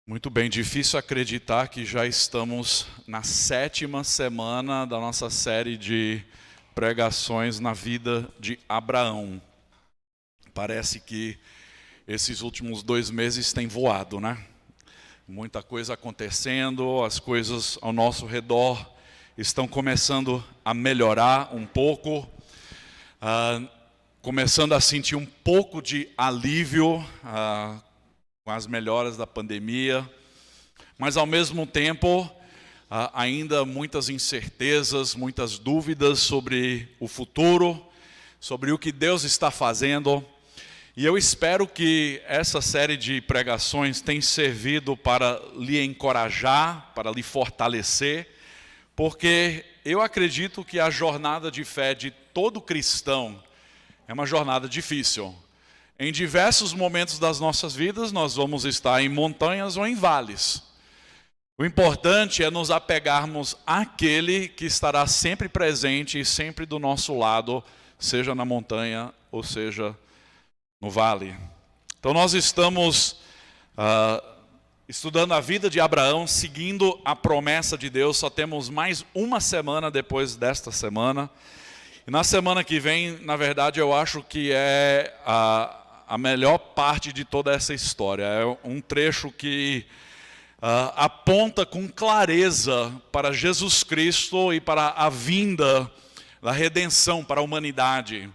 Muito bem, difícil acreditar que já estamos na 7ª semana da nossa série de pregações na vida de Abraão. Parece que esses últimos 2 meses têm voado, né? Muita coisa acontecendo, as coisas ao nosso redor estão começando a melhorar um pouco, começando a sentir um pouco de alívio, com as melhoras da pandemia, mas ao mesmo tempo ainda muitas incertezas, muitas dúvidas sobre o futuro, sobre o que Deus está fazendo. E eu espero que essa série de pregações tenha servido para lhe encorajar, para lhe fortalecer, porque eu acredito que a jornada de fé de todo cristão é uma jornada difícil. Em diversos momentos das nossas vidas, nós vamos estar em montanhas ou em vales. O importante é nos apegarmos àquele que estará sempre presente e sempre do nosso lado, seja na montanha ou seja no vale. Então nós estamos estudando a vida de Abraão, seguindo a promessa de Deus. Só temos mais uma semana depois desta semana. E na semana que vem, na verdade, eu acho que é a melhor parte de toda essa história. É um trecho que aponta com clareza para Jesus Cristo e para a vinda da redenção para a humanidade.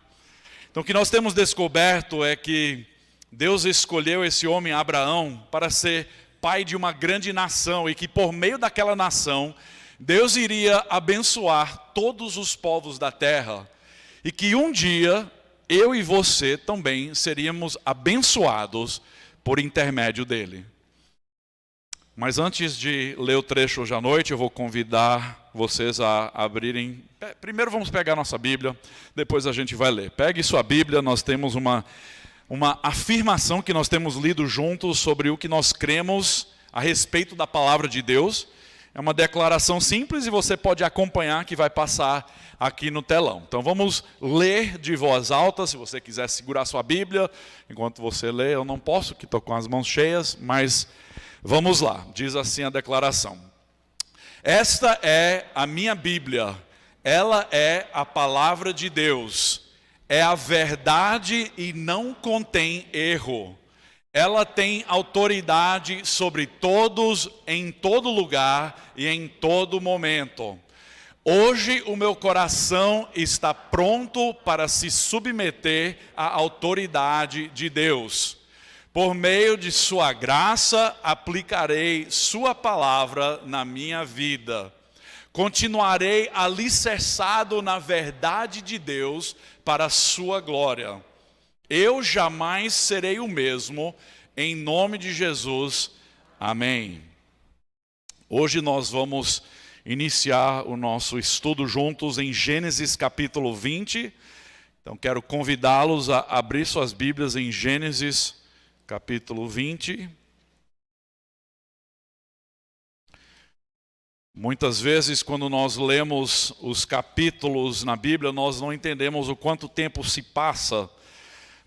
Então o que nós temos descoberto é que Deus escolheu esse homem Abraão para ser pai de uma grande nação e que por meio daquela nação Deus iria abençoar todos os povos da terra e que um dia eu e você também seríamos abençoados por intermédio dele. Mas antes de ler o trecho hoje à noite, eu vou convidar vocês a abrirem. Primeiro vamos pegar nossa Bíblia, depois a gente vai ler. Pegue sua Bíblia, nós temos uma afirmação que nós temos lido juntos sobre o que nós cremos a respeito da palavra de Deus. É uma declaração simples e você pode acompanhar que vai passar aqui no telão. Então vamos ler de voz alta. Se você quiser segurar sua Bíblia enquanto você lê, eu não posso, que estou com as mãos cheias, mas vamos lá. Diz assim a declaração: esta é a minha Bíblia, ela é a palavra de Deus, é a verdade e não contém erro. Ela tem autoridade sobre todos, em todo lugar e em todo momento. Hoje o meu coração está pronto para se submeter à autoridade de Deus. Por meio de sua graça, aplicarei sua palavra na minha vida. Continuarei alicerçado na verdade de Deus para a sua glória. Eu jamais serei o mesmo, em nome de Jesus. Amém. Hoje nós vamos iniciar o nosso estudo juntos em Gênesis capítulo 20. Então quero convidá-los a abrir suas Bíblias em Gênesis capítulo 20. Muitas vezes quando nós lemos os capítulos na Bíblia, nós não entendemos o quanto tempo se passa.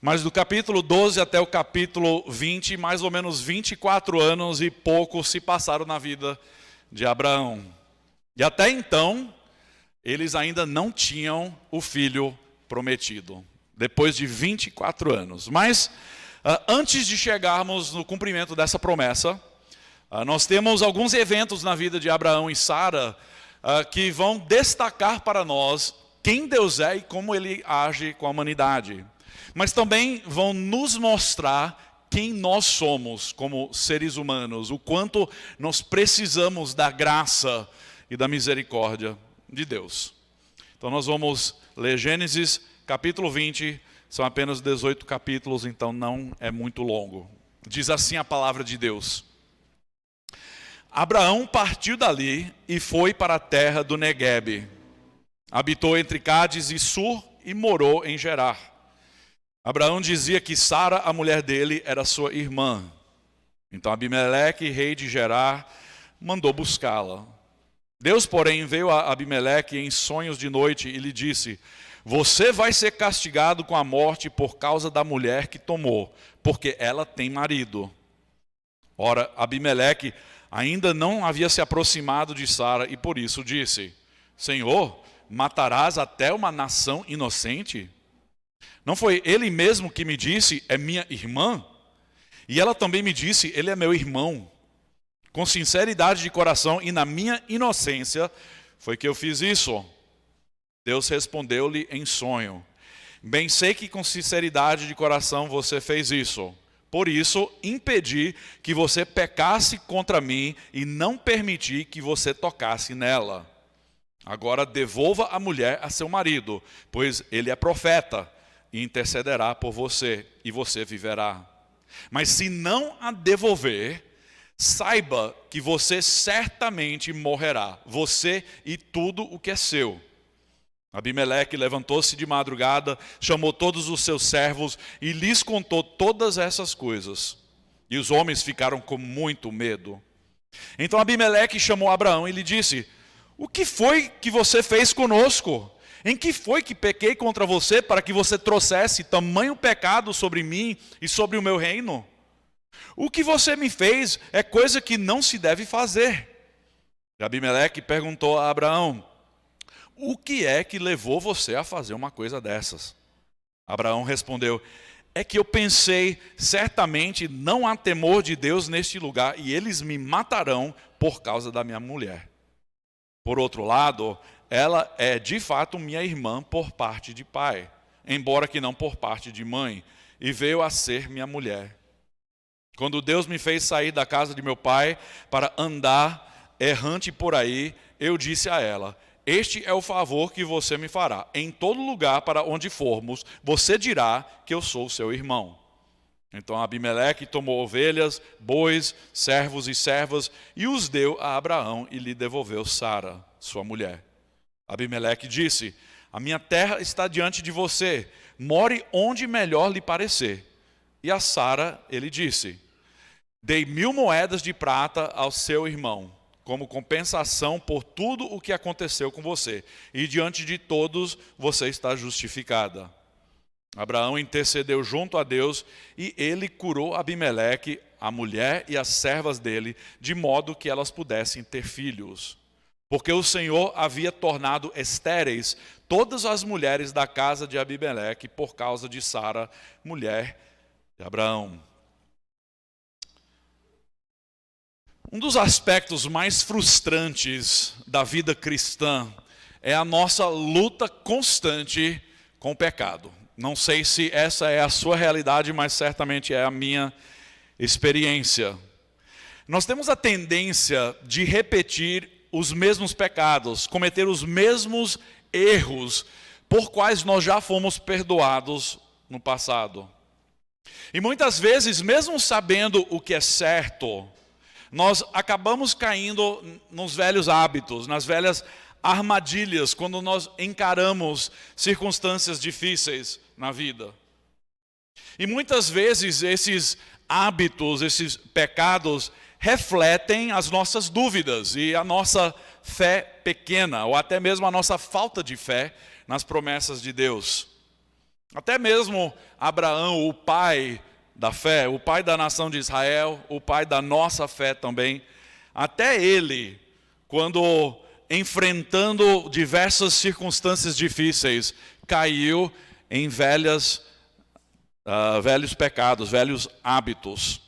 Mas do capítulo 12 até o capítulo 20, mais ou menos 24 anos e pouco se passaram na vida de Abraão. E até então, eles ainda não tinham o filho prometido, depois de 24 anos. Mas antes de chegarmos no cumprimento dessa promessa, nós temos alguns eventos na vida de Abraão e Sara que vão destacar para nós quem Deus é e como ele age com a humanidade. Mas também vão nos mostrar quem nós somos como seres humanos, o quanto nós precisamos da graça e da misericórdia de Deus. Então nós vamos ler Gênesis capítulo 20, são apenas 18 capítulos, então não é muito longo. Diz assim a palavra de Deus: Abraão partiu dali e foi para a terra do Neguebe. Habitou entre Cádiz e Sur e morou em Gerar. Abraão dizia que Sara, a mulher dele, era sua irmã. Então Abimeleque, rei de Gerar, mandou buscá-la. Deus, porém, veio a Abimeleque em sonhos de noite e lhe disse: você vai ser castigado com a morte por causa da mulher que tomou, porque ela tem marido. Ora, Abimeleque ainda não havia se aproximado de Sara e por isso disse: Senhor, matarás até uma nação inocente? Não foi ele mesmo que me disse, é minha irmã? E ela também me disse, ele é meu irmão. Com sinceridade de coração e na minha inocência foi que eu fiz isso. Deus respondeu-lhe em sonho: bem sei que com sinceridade de coração você fez isso. Por isso, impedi que você pecasse contra mim e não permiti que você tocasse nela. Agora devolva a mulher a seu marido, pois ele é profeta, e intercederá por você, e você viverá. Mas se não a devolver, saiba que você certamente morrerá, você e tudo o que é seu. Abimeleque levantou-se de madrugada, chamou todos os seus servos e lhes contou todas essas coisas. E os homens ficaram com muito medo. Então Abimeleque chamou Abraão e lhe disse: o que foi que você fez conosco? Em que foi que pequei contra você para que você trouxesse tamanho pecado sobre mim e sobre o meu reino? O que você me fez é coisa que não se deve fazer. E Abimeleque perguntou a Abraão: o que é que levou você a fazer uma coisa dessas? Abraão respondeu: é que eu pensei, certamente não há temor de Deus neste lugar e eles me matarão por causa da minha mulher. Por outro lado, ela é de fato minha irmã por parte de pai, embora que não por parte de mãe, e veio a ser minha mulher. Quando Deus me fez sair da casa de meu pai para andar errante por aí, eu disse a ela: este é o favor que você me fará. Em todo lugar para onde formos, você dirá que eu sou seu irmão. Então Abimeleque tomou ovelhas, bois, servos e servas e os deu a Abraão e lhe devolveu Sara, sua mulher. Abimeleque disse: a minha terra está diante de você, more onde melhor lhe parecer. E a Sara ele disse: dei 1000 moedas de prata ao seu irmão, como compensação por tudo o que aconteceu com você, e diante de todos você está justificada. Abraão intercedeu junto a Deus e ele curou Abimeleque, a mulher e as servas dele, de modo que elas pudessem ter filhos. Porque o Senhor havia tornado estéreis todas as mulheres da casa de Abimeleque por causa de Sara, mulher de Abraão. Um dos aspectos mais frustrantes da vida cristã é a nossa luta constante com o pecado. Não sei se essa é a sua realidade, mas certamente é a minha experiência. Nós temos a tendência de repetir os mesmos pecados, cometer os mesmos erros por quais nós já fomos perdoados no passado. E muitas vezes, mesmo sabendo o que é certo, nós acabamos caindo nos velhos hábitos, nas velhas armadilhas, quando nós encaramos circunstâncias difíceis na vida. E muitas vezes esses hábitos, esses pecados, refletem as nossas dúvidas e a nossa fé pequena, ou até mesmo a nossa falta de fé nas promessas de Deus. Até mesmo Abraão, o pai da fé, o pai da nação de Israel, o pai da nossa fé também, até ele, quando enfrentando diversas circunstâncias difíceis, caiu em velhos pecados, velhos hábitos.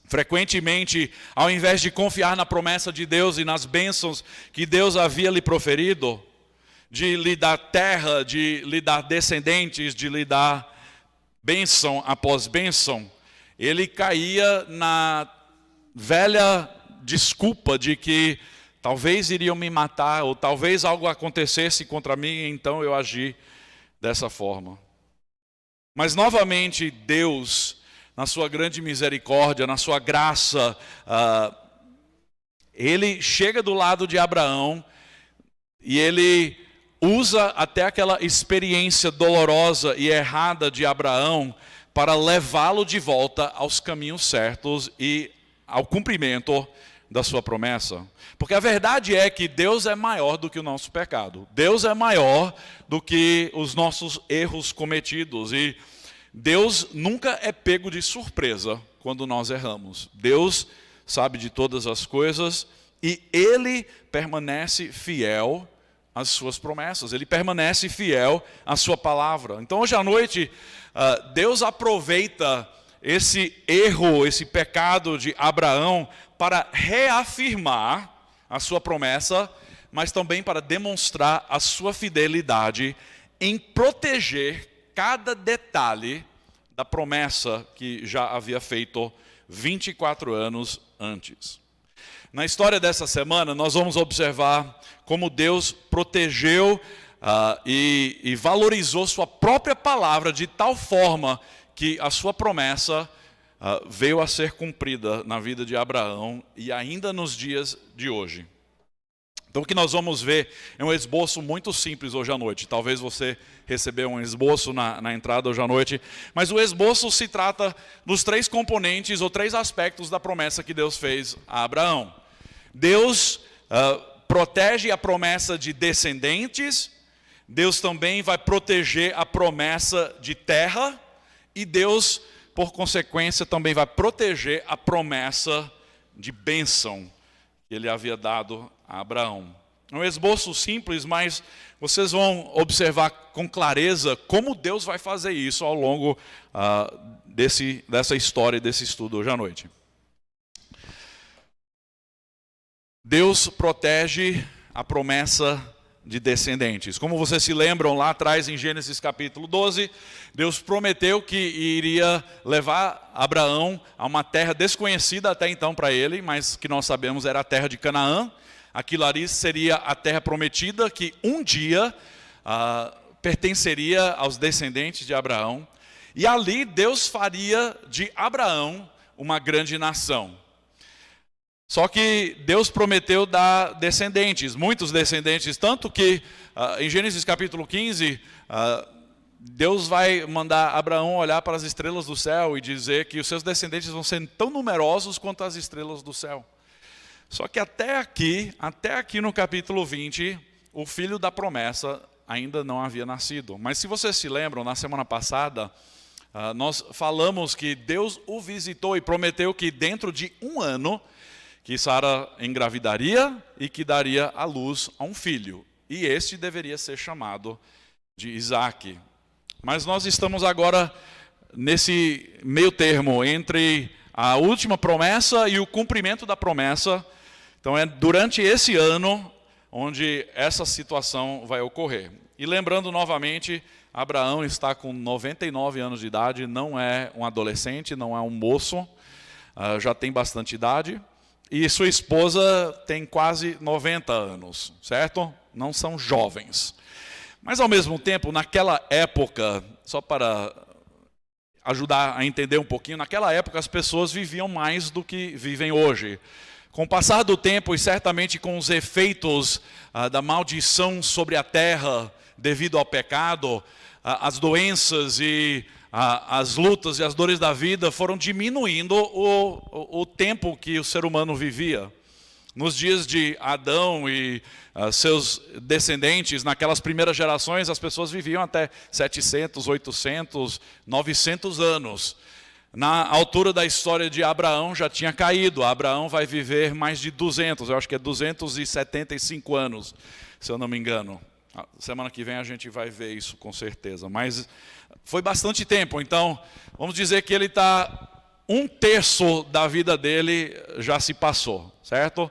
Frequentemente, ao invés de confiar na promessa de Deus e nas bênçãos que Deus havia lhe proferido, de lhe dar terra, de lhe dar descendentes, de lhe dar bênção após bênção, ele caía na velha desculpa de que talvez iriam me matar, ou talvez algo acontecesse contra mim, então eu agi dessa forma. Mas novamente Deus, na sua grande misericórdia, na sua graça, ele chega do lado de Abraão e ele usa até aquela experiência dolorosa e errada de Abraão para levá-lo de volta aos caminhos certos e ao cumprimento da sua promessa. Porque a verdade é que Deus é maior do que o nosso pecado. Deus é maior do que os nossos erros cometidos. E Deus nunca é pego de surpresa quando nós erramos. Deus sabe de todas as coisas e Ele permanece fiel às suas promessas. Ele permanece fiel à sua palavra. Então hoje à noite, Deus aproveita esse erro, esse pecado de Abraão para reafirmar a sua promessa, mas também para demonstrar a sua fidelidade em proteger cada detalhe da promessa que já havia feito 24 anos antes. Na história dessa semana, nós vamos observar como Deus protegeu e valorizou sua própria palavra de tal forma que a sua promessa veio a ser cumprida na vida de Abraão e ainda nos dias de hoje. Então o que nós vamos ver é um esboço muito simples hoje à noite. Talvez você recebeu um esboço na entrada hoje à noite. Mas o esboço se trata dos 3 componentes ou 3 aspectos da promessa que Deus fez a Abraão. Deus protege a promessa de descendentes. Deus também vai proteger a promessa de terra. E Deus, por consequência, também vai proteger a promessa de bênção que Ele havia dado a Abraão. É um esboço simples, mas vocês vão observar com clareza como Deus vai fazer isso ao longo dessa história e desse estudo hoje à noite. Deus protege a promessa de descendentes. Como vocês se lembram lá atrás em Gênesis capítulo 12, Deus prometeu que iria levar Abraão a uma terra desconhecida até então para ele, mas que nós sabemos era a terra de Canaã. Aquilo ali seria a terra prometida que um dia pertenceria aos descendentes de Abraão. E ali Deus faria de Abraão uma grande nação. Só que Deus prometeu dar descendentes, muitos descendentes, tanto que em Gênesis capítulo 15, Deus vai mandar Abraão olhar para as estrelas do céu e dizer que os seus descendentes vão ser tão numerosos quanto as estrelas do céu. Só que até aqui no capítulo 20, o filho da promessa ainda não havia nascido. Mas se vocês se lembram, na semana passada, nós falamos que Deus o visitou e prometeu que dentro de um ano, que Sara engravidaria e que daria à luz a um filho. E este deveria ser chamado de Isaque. Mas nós estamos agora nesse meio termo entre a última promessa e o cumprimento da promessa. Então é durante esse ano onde essa situação vai ocorrer. E lembrando novamente, Abraão está com 99 anos de idade, não é um adolescente, não é um moço, já tem bastante idade. E sua esposa tem quase 90 anos, certo? Não são jovens. Mas ao mesmo tempo, naquela época, só para ajudar a entender um pouquinho, naquela época as pessoas viviam mais do que vivem hoje. Com o passar do tempo e certamente com os efeitos da maldição sobre a terra devido ao pecado, as doenças e as lutas e as dores da vida foram diminuindo o tempo que o ser humano vivia. Nos dias de Adão e seus descendentes, naquelas primeiras gerações, as pessoas viviam até 700, 800, 900 anos. Na altura da história de Abraão já tinha caído. Abraão vai viver mais de 200, eu acho que é 275 anos, se eu não me engano. Semana que vem a gente vai ver isso com certeza. Mas foi bastante tempo, então vamos dizer que ele está 1/3 da vida dele já se passou, certo?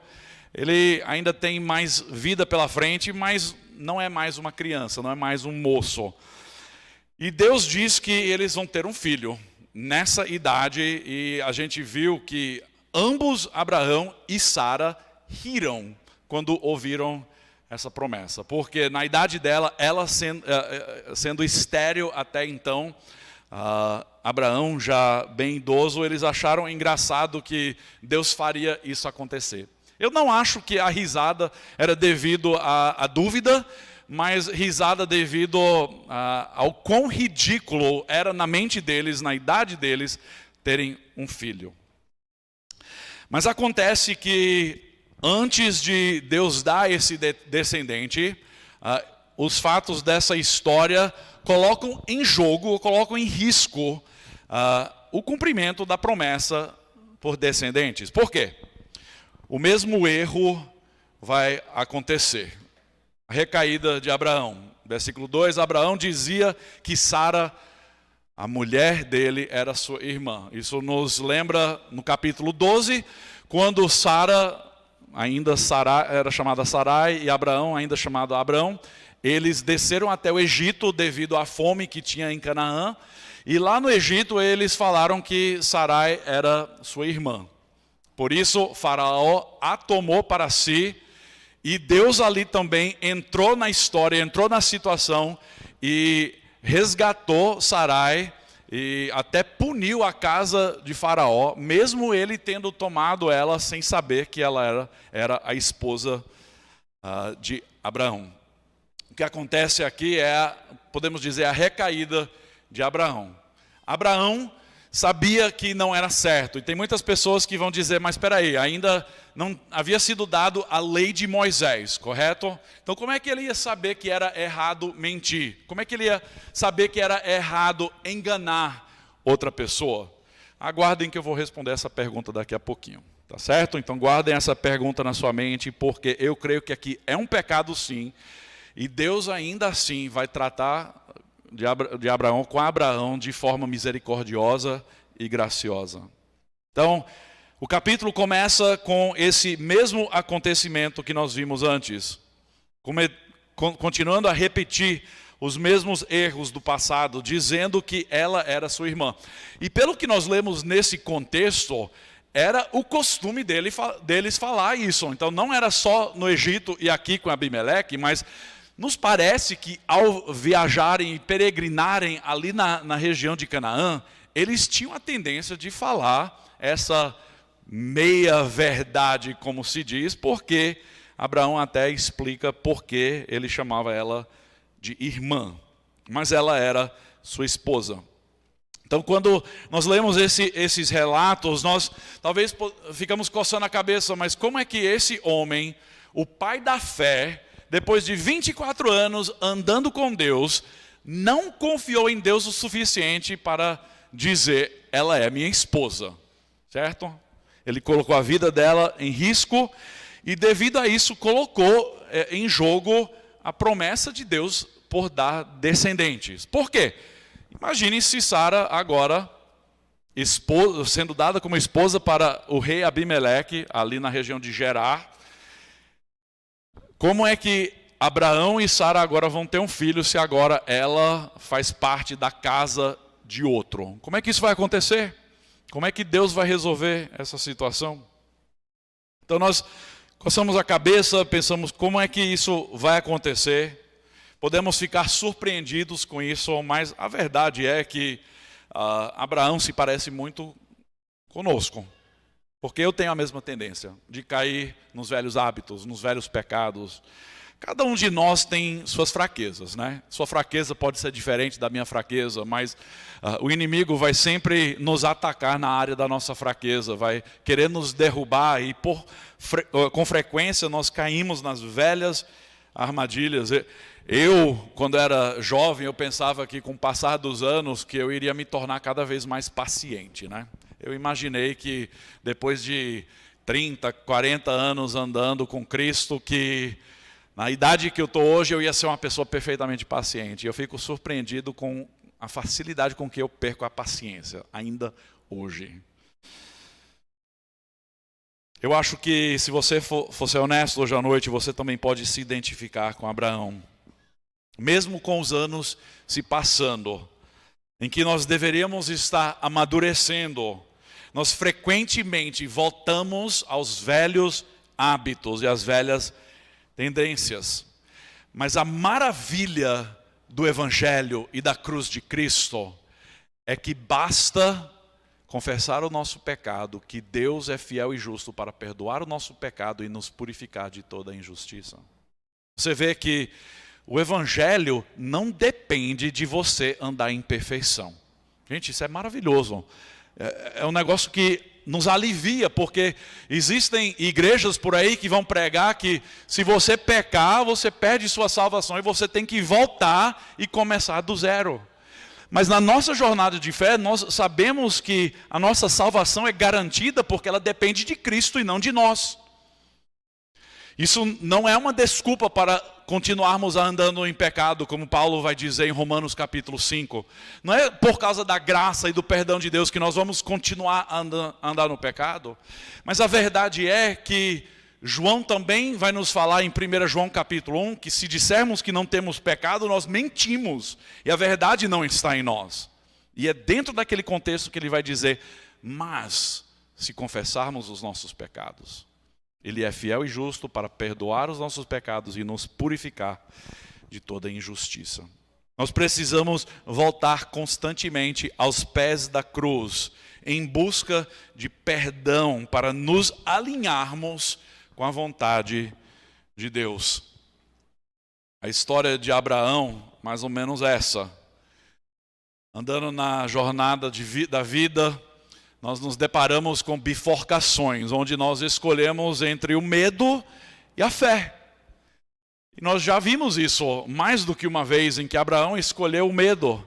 Ele ainda tem mais vida pela frente, mas não é mais uma criança, não é mais um moço. E Deus diz que eles vão ter um filho nessa idade, e a gente viu que ambos, Abraão e Sara, riram quando ouviram essa promessa, porque na idade dela, ela sendo estéril até então, Abraão já bem idoso, eles acharam engraçado que Deus faria isso acontecer. Eu não acho que a risada era devido à dúvida, mas risada devido ao quão ridículo era na mente deles, na idade deles, terem um filho. Mas acontece que antes de Deus dar esse descendente, os fatos dessa história colocam em jogo, colocam em risco o cumprimento da promessa por descendentes. Por quê? O mesmo erro vai acontecer. A recaída de Abraão. Versículo 2, Abraão dizia que Sara, a mulher dele, era sua irmã. Isso nos lembra no capítulo 12, quando Sara, ainda Sarai, era chamada Sarai, e Abraão, ainda chamado Abrão, eles desceram até o Egito devido à fome que tinha em Canaã. E lá no Egito eles falaram que Sarai era sua irmã. Por isso Faraó a tomou para si, e Deus ali também entrou na história, entrou na situação e resgatou Sarai e até puniu a casa de Faraó, mesmo ele tendo tomado ela sem saber que ela era a esposa de Abraão. O que acontece aqui é, podemos dizer, a recaída de Abraão. Abraão sabia que não era certo. E tem muitas pessoas que vão dizer, mas espera aí, ainda não havia sido dado a lei de Moisés, correto? Então como é que ele ia saber que era errado mentir? Como é que ele ia saber que era errado enganar outra pessoa? Aguardem que eu vou responder essa pergunta daqui a pouquinho, tá certo? Então guardem essa pergunta na sua mente, porque eu creio que aqui é um pecado sim, e Deus ainda assim vai tratar de Abraão com Abraão de forma misericordiosa e graciosa. Então, o capítulo começa com esse mesmo acontecimento que nós vimos antes, continuando a repetir os mesmos erros do passado, dizendo que ela era sua irmã. E pelo que nós lemos nesse contexto, era o costume deles falar isso. Então não era só no Egito e aqui com Abimeleque, mas nos parece que ao viajarem e peregrinarem ali na região de Canaã, eles tinham a tendência de falar essa meia verdade, como se diz, porque Abraão até explica por que ele chamava ela de irmã, mas ela era sua esposa. Então quando nós lemos esses relatos, nós talvez ficamos coçando a cabeça, mas como é que esse homem, o pai da fé, depois de 24 anos andando com Deus, não confiou em Deus o suficiente para dizer, ela é minha esposa, certo? Ele colocou a vida dela em risco e devido a isso colocou em jogo a promessa de Deus por dar descendentes. Por quê? Imagine se Sara agora, sendo dada como esposa para o rei Abimeleque, ali na região de Gerar. Como é que Abraão e Sara agora vão ter um filho se agora ela faz parte da casa de outro? Como é que isso vai acontecer? Como é que Deus vai resolver essa situação? Então nós coçamos a cabeça, pensamos como é que isso vai acontecer. Podemos ficar surpreendidos com isso, mas a verdade é que Abraão se parece muito conosco. Porque eu tenho a mesma tendência de cair nos velhos hábitos, nos velhos pecados. Cada um de nós tem suas fraquezas, né? Sua fraqueza pode ser diferente da minha fraqueza, mas o inimigo vai sempre nos atacar na área da nossa fraqueza, vai querer nos derrubar e com frequência nós caímos nas velhas armadilhas. Eu, quando era jovem, eu pensava que com o passar dos anos que eu iria me tornar cada vez mais paciente, né? Eu imaginei que depois de 30, 40 anos andando com Cristo, que na idade que eu estou hoje eu ia ser uma pessoa perfeitamente paciente. Eu fico surpreendido com a facilidade com que eu perco a paciência, ainda hoje. Eu acho que se você for ser honesto hoje à noite, você também pode se identificar com Abraão. Mesmo com os anos se passando, em que nós deveríamos estar amadurecendo, nós frequentemente voltamos aos velhos hábitos e às velhas tendências. Mas a maravilha do Evangelho e da cruz de Cristo é que basta confessar o nosso pecado, que Deus é fiel e justo para perdoar o nosso pecado e nos purificar de toda injustiça. Você vê que o Evangelho não depende de você andar em perfeição. Gente, isso é maravilhoso. É um negócio que nos alivia, porque existem igrejas por aí que vão pregar que se você pecar, você perde sua salvação e você tem que voltar e começar do zero. Mas na nossa jornada de fé, nós sabemos que a nossa salvação é garantida porque ela depende de Cristo e não de nós. Isso não é uma desculpa para continuarmos andando em pecado, como Paulo vai dizer em Romanos capítulo 5. Não é por causa da graça e do perdão de Deus que nós vamos continuar a andar no pecado. Mas a verdade é que João também vai nos falar em 1 João capítulo 1, que se dissermos que não temos pecado, nós mentimos, e a verdade não está em nós. E é dentro daquele contexto que ele vai dizer, mas se confessarmos os nossos pecados, Ele é fiel e justo para perdoar os nossos pecados e nos purificar de toda injustiça. Nós precisamos voltar constantemente aos pés da cruz, em busca de perdão, para nos alinharmos com a vontade de Deus. A história de Abraão, mais ou menos essa. Andando na jornada da vida, nós nos deparamos com bifurcações, onde nós escolhemos entre o medo e a fé. E nós já vimos isso mais do que uma vez, em que Abraão escolheu o medo.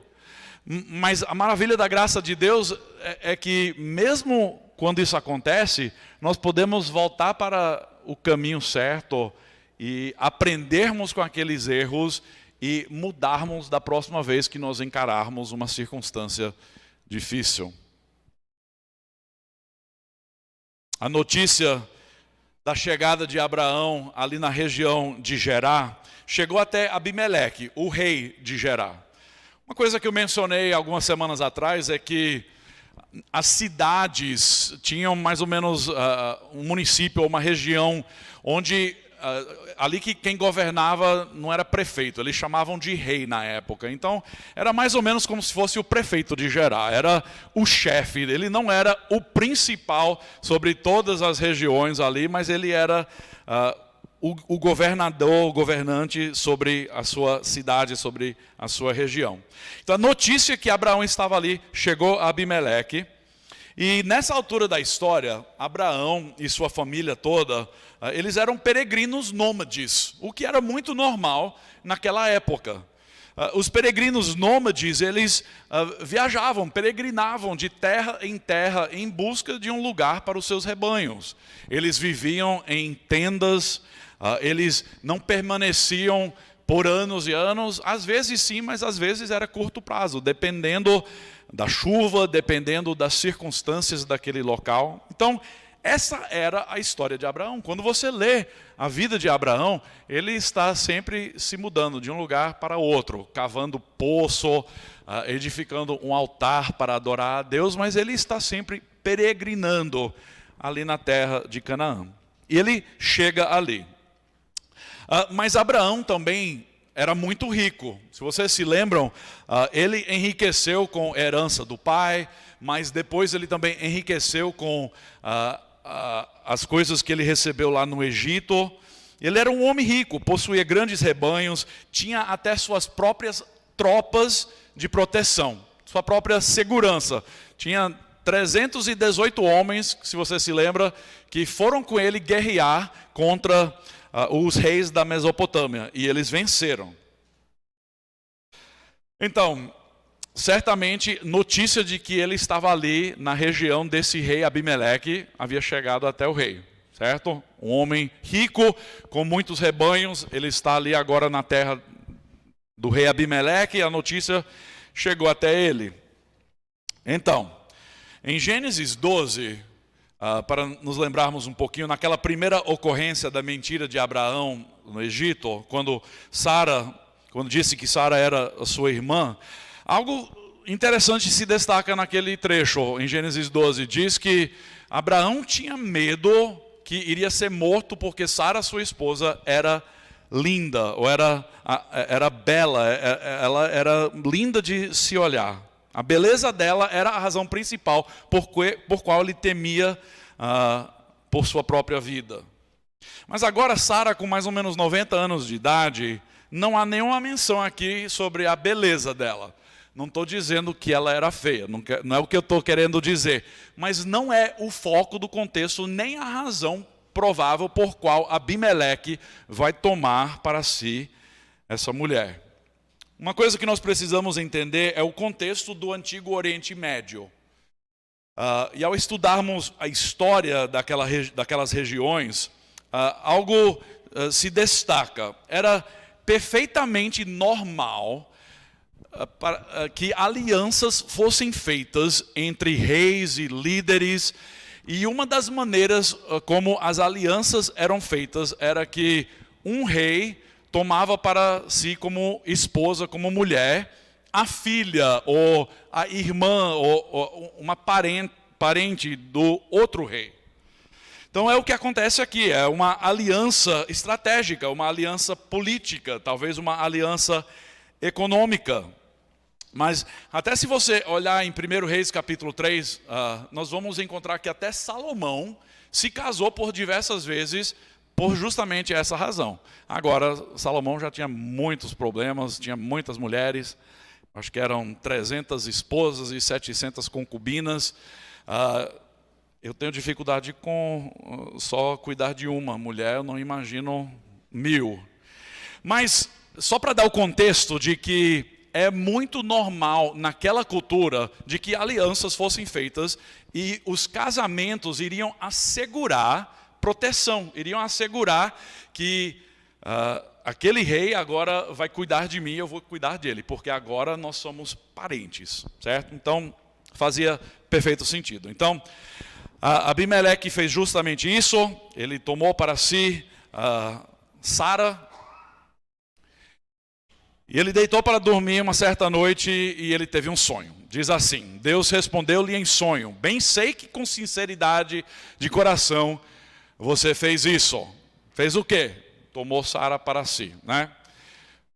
Mas a maravilha da graça de Deus é que mesmo quando isso acontece, nós podemos voltar para o caminho certo e aprendermos com aqueles erros e mudarmos da próxima vez que nós encararmos uma circunstância difícil. A notícia da chegada de Abraão ali na região de Gerá chegou até Abimeleque, o rei de Gerá. Uma coisa que eu mencionei algumas semanas atrás é que as cidades tinham mais ou menos um município ou uma região onde ali que quem governava não era prefeito, eles chamavam de rei na época. Então era mais ou menos como se fosse o prefeito de Gerá, era o chefe, ele não era o principal sobre todas as regiões ali, mas ele era o governador, o governante sobre a sua cidade, sobre a sua região. Então a notícia que Abraão estava ali chegou a Abimeleque, e nessa altura da história, Abraão e sua família toda, eles eram peregrinos nômades, o que era muito normal naquela época. Os peregrinos nômades, eles viajavam, peregrinavam de terra em busca de um lugar para os seus rebanhos. Eles viviam em tendas, eles não permaneciam por anos e anos, às vezes sim, mas às vezes era curto prazo, dependendo da chuva, dependendo das circunstâncias daquele local. Então, essa era a história de Abraão. Quando você lê a vida de Abraão, ele está sempre se mudando de um lugar para outro, cavando poço, edificando um altar para adorar a Deus, mas ele está sempre peregrinando ali na terra de Canaã. E ele chega ali. Mas Abraão também era muito rico. Se vocês se lembram, ele enriqueceu com a herança do pai, mas depois ele também enriqueceu com as coisas que ele recebeu lá no Egito. Ele era um homem rico, possuía grandes rebanhos, tinha até suas próprias tropas de proteção, sua própria segurança. Tinha 318 homens, se você se lembra, que foram com ele guerrear contra os reis da Mesopotâmia, e eles venceram. Então, certamente, notícia de que ele estava ali na região desse rei Abimeleque havia chegado até o rei, certo? Um homem rico, com muitos rebanhos, ele está ali agora na terra do rei Abimeleque, e a notícia chegou até ele. Então, em Gênesis 12, para nos lembrarmos um pouquinho, naquela primeira ocorrência da mentira de Abraão no Egito, quando disse que Sara era a sua irmã, algo interessante se destaca naquele trecho, em Gênesis 12, diz que Abraão tinha medo que iria ser morto porque Sara, sua esposa, era linda, ou era bela, ela era linda de se olhar. A beleza dela era a razão principal por qual ele temia por sua própria vida. Mas agora Sara, com mais ou menos 90 anos de idade, não há nenhuma menção aqui sobre a beleza dela. Não estou dizendo que ela era feia, não é o que eu estou querendo dizer. Mas não é o foco do contexto, nem a razão provável por qual Abimeleque vai tomar para si essa mulher. Uma coisa que nós precisamos entender é o contexto do Antigo Oriente Médio. E ao estudarmos a história daquelas regiões, algo se destaca. Era perfeitamente normal que alianças fossem feitas entre reis e líderes. E uma das maneiras como as alianças eram feitas era que um rei tomava para si como esposa, como mulher, a filha ou a irmã ou uma parente do outro rei. Então é o que acontece aqui, é uma aliança estratégica, uma aliança política, talvez uma aliança econômica. Mas até se você olhar em 1 Reis capítulo 3, nós vamos encontrar que até Salomão se casou por diversas vezes por justamente essa razão. Agora, Salomão já tinha muitos problemas, tinha muitas mulheres, acho que eram 300 esposas e 700 concubinas. Eu tenho dificuldade com só cuidar de uma mulher, eu não imagino 1000. Mas, só para dar o contexto de que é muito normal naquela cultura de que alianças fossem feitas e os casamentos iriam assegurar proteção, iriam assegurar que aquele rei agora vai cuidar de mim, eu vou cuidar dele, porque agora nós somos parentes, certo? Então, fazia perfeito sentido. Então, Abimeleque fez justamente isso, ele tomou para si Sara, e ele deitou para dormir uma certa noite e ele teve um sonho. Diz assim: Deus respondeu-lhe em sonho: bem sei que com sinceridade de coração você fez isso. Fez o quê? Tomou Sara para si, né?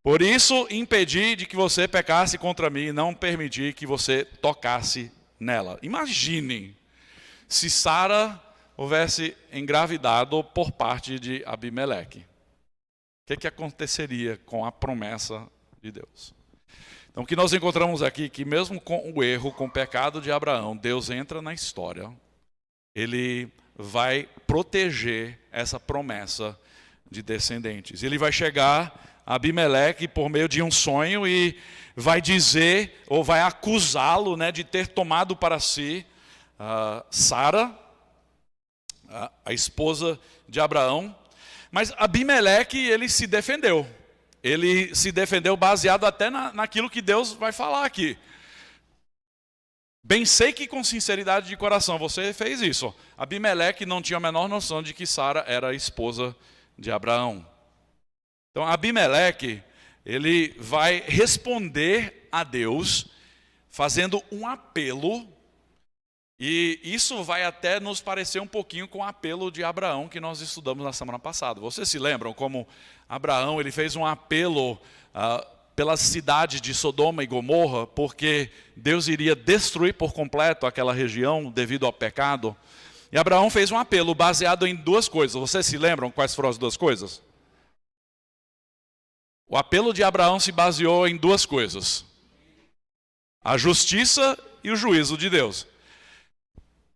Por isso impedi de que você pecasse contra mim e não permiti que você tocasse nela. Imagine se Sara houvesse engravidado por parte de Abimeleque. O que aconteceria com a promessa de Deus? Então o que nós encontramos aqui é que mesmo com o erro, com o pecado de Abraão, Deus entra na história. Ele vai proteger essa promessa de descendentes. Ele vai chegar a Abimeleque por meio de um sonho e vai dizer, ou vai acusá-lo, né, de ter tomado para si Sara, a esposa de Abraão. Mas Abimeleque, ele se defendeu. Ele se defendeu baseado até naquilo que Deus vai falar aqui. Bem sei que com sinceridade de coração você fez isso. Abimeleque não tinha a menor noção de que Sara era a esposa de Abraão. Então Abimeleque, ele vai responder a Deus fazendo um apelo. E isso vai até nos parecer um pouquinho com o apelo de Abraão que nós estudamos na semana passada. Vocês se lembram como Abraão ele fez um apelo pela cidade de Sodoma e Gomorra, porque Deus iria destruir por completo aquela região devido ao pecado. E Abraão fez um apelo baseado em duas coisas. Vocês se lembram quais foram as duas coisas? O apelo de Abraão se baseou em duas coisas: a justiça e o juízo de Deus.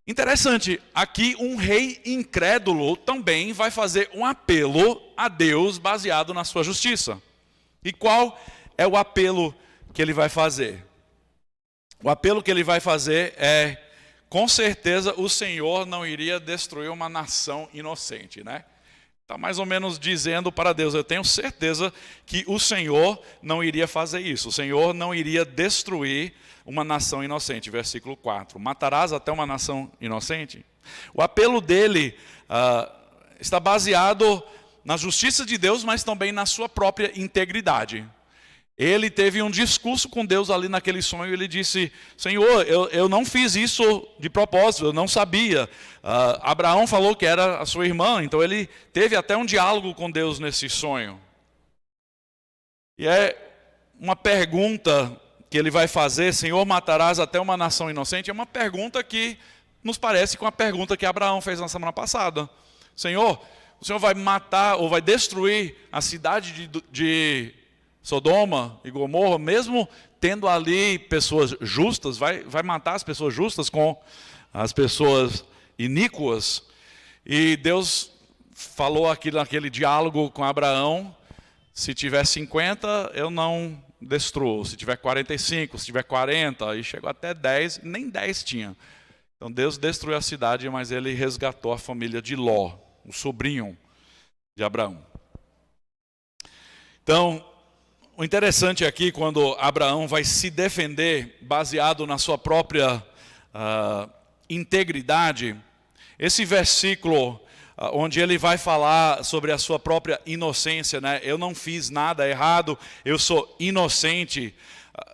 Interessante, aqui um rei incrédulo também vai fazer um apelo a Deus baseado na sua justiça. E qual é o apelo que ele vai fazer? O apelo que ele vai fazer é: com certeza o Senhor não iria destruir uma nação inocente, né? Está mais ou menos dizendo para Deus: eu tenho certeza que o Senhor não iria fazer isso. O Senhor não iria destruir uma nação inocente. Versículo 4. Matarás até uma nação inocente? O apelo dele está baseado na justiça de Deus, mas também na sua própria integridade. Ele teve um discurso com Deus ali naquele sonho. Ele disse: Senhor, eu não fiz isso de propósito, eu não sabia. Abraão falou que era a sua irmã, então ele teve até um diálogo com Deus nesse sonho. E é uma pergunta que ele vai fazer: Senhor, matarás até uma nação inocente? É uma pergunta que nos parece com a pergunta que Abraão fez na semana passada. Senhor, o Senhor vai matar ou vai destruir a cidade de Sodoma e Gomorra, mesmo tendo ali pessoas justas? Vai matar as pessoas justas com as pessoas iníquas? E Deus falou aqui naquele diálogo com Abraão: se tiver 50, eu não destruo. Se tiver 45, se tiver 40, aí chegou até 10, nem 10 tinha. Então Deus destruiu a cidade, mas ele resgatou a família de Ló, o sobrinho de Abraão. Então, o interessante aqui, quando Abraão vai se defender baseado na sua própria integridade, esse versículo onde ele vai falar sobre a sua própria inocência, né? Eu não fiz nada errado, eu sou inocente.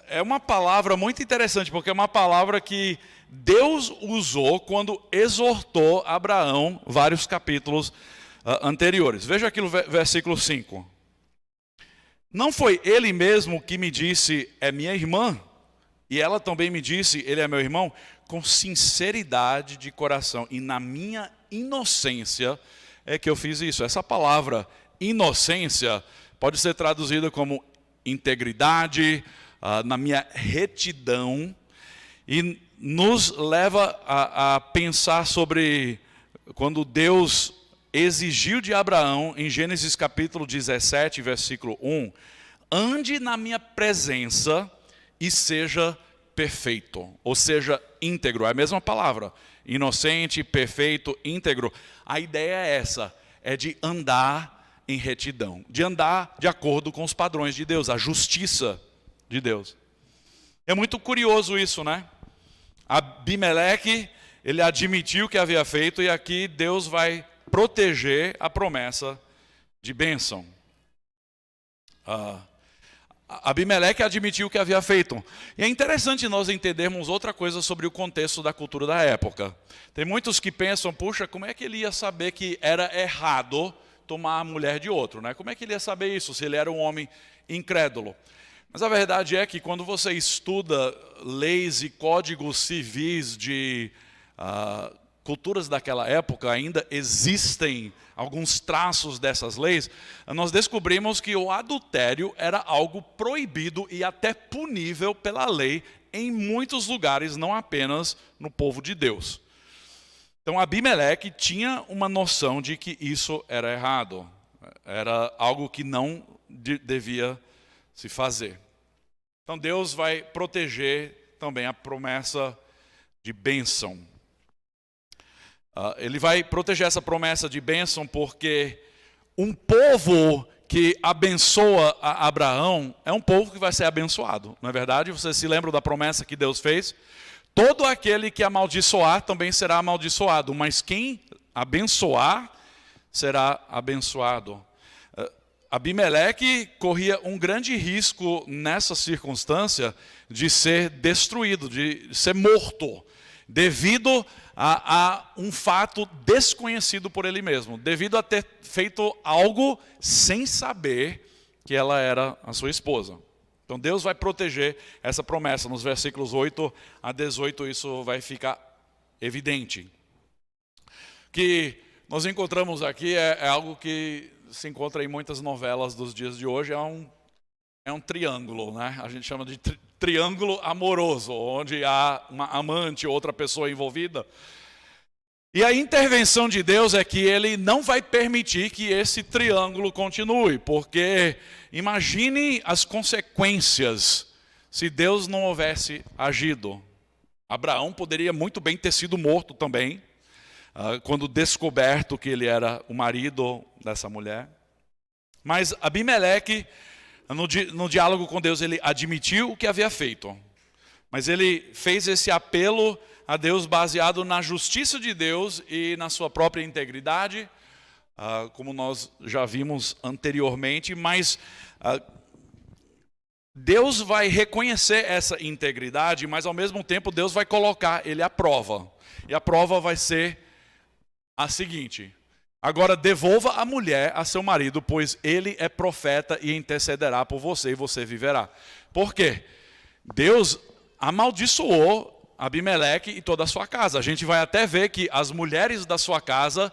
É uma palavra muito interessante, porque é uma palavra que Deus usou quando exortou Abraão, vários capítulos anteriores. Veja aqui no versículo 5. Não foi ele mesmo que me disse, é minha irmã, e ela também me disse, ele é meu irmão, com sinceridade de coração, e na minha inocência é que eu fiz isso. Essa palavra inocência pode ser traduzida como integridade, na minha retidão, e nos leva a pensar sobre quando Deus exigiu de Abraão, em Gênesis capítulo 17, versículo 1, ande na minha presença e seja perfeito, ou seja, íntegro. É a mesma palavra, inocente, perfeito, íntegro. A ideia é essa, é de andar em retidão, de andar de acordo com os padrões de Deus, a justiça de Deus. É muito curioso isso, né? Abimeleque, ele admitiu que havia feito, e aqui Deus vai proteger a promessa de bênção. Abimeleque admitiu que havia feito. E é interessante nós entendermos outra coisa sobre o contexto da cultura da época. Tem muitos que pensam, puxa, como é que ele ia saber que era errado tomar a mulher de outro, né? Como é que ele ia saber isso, se ele era um homem incrédulo? Mas a verdade é que quando você estuda leis e códigos civis de culturas daquela época, ainda existem alguns traços dessas leis, nós descobrimos que o adultério era algo proibido e até punível pela lei em muitos lugares, não apenas no povo de Deus. Então Abimeleque tinha uma noção de que isso era errado, era algo que não devia se fazer. Então Deus vai proteger também a promessa de bênção. Ele vai proteger essa promessa de bênção porque um povo que abençoa a Abraão é um povo que vai ser abençoado. Não é verdade? Vocês se lembram da promessa que Deus fez? Todo aquele que amaldiçoar também será amaldiçoado, mas quem abençoar será abençoado. Abimeleque corria um grande risco nessa circunstância de ser destruído, de ser morto, devido a um fato desconhecido por ele mesmo, devido a ter feito algo sem saber que ela era a sua esposa. Então Deus vai proteger essa promessa. Nos versículos 8 a 18 isso vai ficar evidente. O que nós encontramos aqui é algo que se encontra em muitas novelas dos dias de hoje, é um triângulo, né? A gente chama de triângulo amoroso, onde há uma amante ou outra pessoa envolvida. E a intervenção de Deus é que ele não vai permitir que esse triângulo continue, porque imagine as consequências se Deus não houvesse agido. Abraão poderia muito bem ter sido morto também, quando descoberto que ele era o marido dessa mulher. Mas Abimeleque, no diálogo com Deus, ele admitiu o que havia feito. Mas ele fez esse apelo a Deus baseado na justiça de Deus e na sua própria integridade, como nós já vimos anteriormente. Mas Deus vai reconhecer essa integridade, mas ao mesmo tempo Deus vai colocar ele à prova. E a prova vai ser a seguinte: agora devolva a mulher a seu marido, pois ele é profeta e intercederá por você e você viverá. Por quê? Deus amaldiçoou Abimeleque e toda a sua casa. A gente vai até ver que as mulheres da sua casa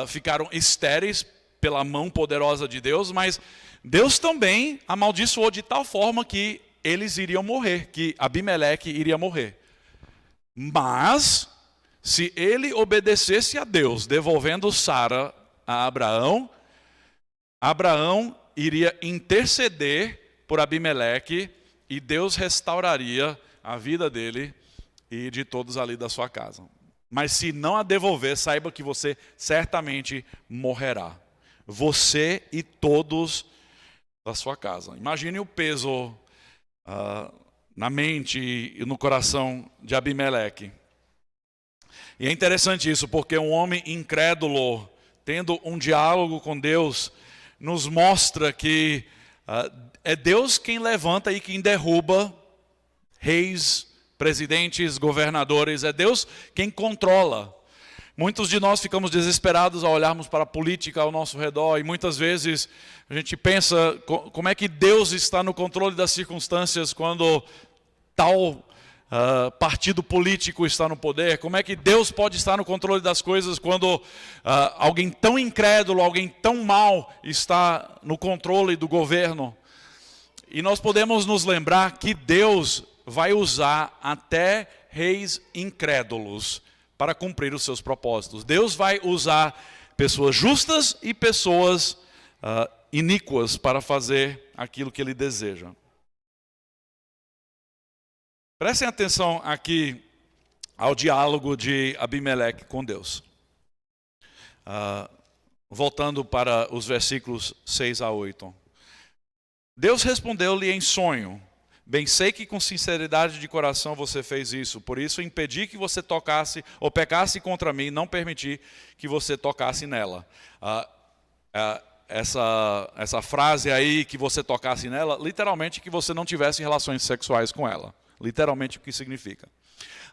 ficaram estéreis pela mão poderosa de Deus, mas Deus também amaldiçoou de tal forma que eles iriam morrer, que Abimeleque iria morrer. Mas se ele obedecesse a Deus, devolvendo Sara a Abraão, Abraão iria interceder por Abimeleque e Deus restauraria a vida dele e de todos ali da sua casa. Mas se não a devolver, saiba que você certamente morrerá. Você e todos da sua casa. Imagine o peso na mente e no coração de Abimeleque. E é interessante isso, porque um homem incrédulo, tendo um diálogo com Deus, nos mostra que é Deus quem levanta e quem derruba reis, presidentes, governadores. É Deus quem controla. Muitos de nós ficamos desesperados ao olharmos para a política ao nosso redor e muitas vezes a gente pensa como é que Deus está no controle das circunstâncias quando tal partido político está no poder. Como é que Deus pode estar no controle das coisas quando alguém tão incrédulo, alguém tão mau está no controle do governo? E nós podemos nos lembrar que Deus vai usar até reis incrédulos para cumprir os seus propósitos. Deus vai usar pessoas justas e pessoas iníquas para fazer aquilo que Ele deseja. Prestem atenção aqui ao diálogo de Abimeleque com Deus. Voltando para os versículos 6 a 8. Deus respondeu-lhe em sonho: bem sei que com sinceridade de coração você fez isso, por isso impedi que você tocasse ou pecasse contra mim, não permiti que você tocasse nela. Essa frase aí, que você tocasse nela, literalmente que você não tivesse relações sexuais com ela. Literalmente o que significa.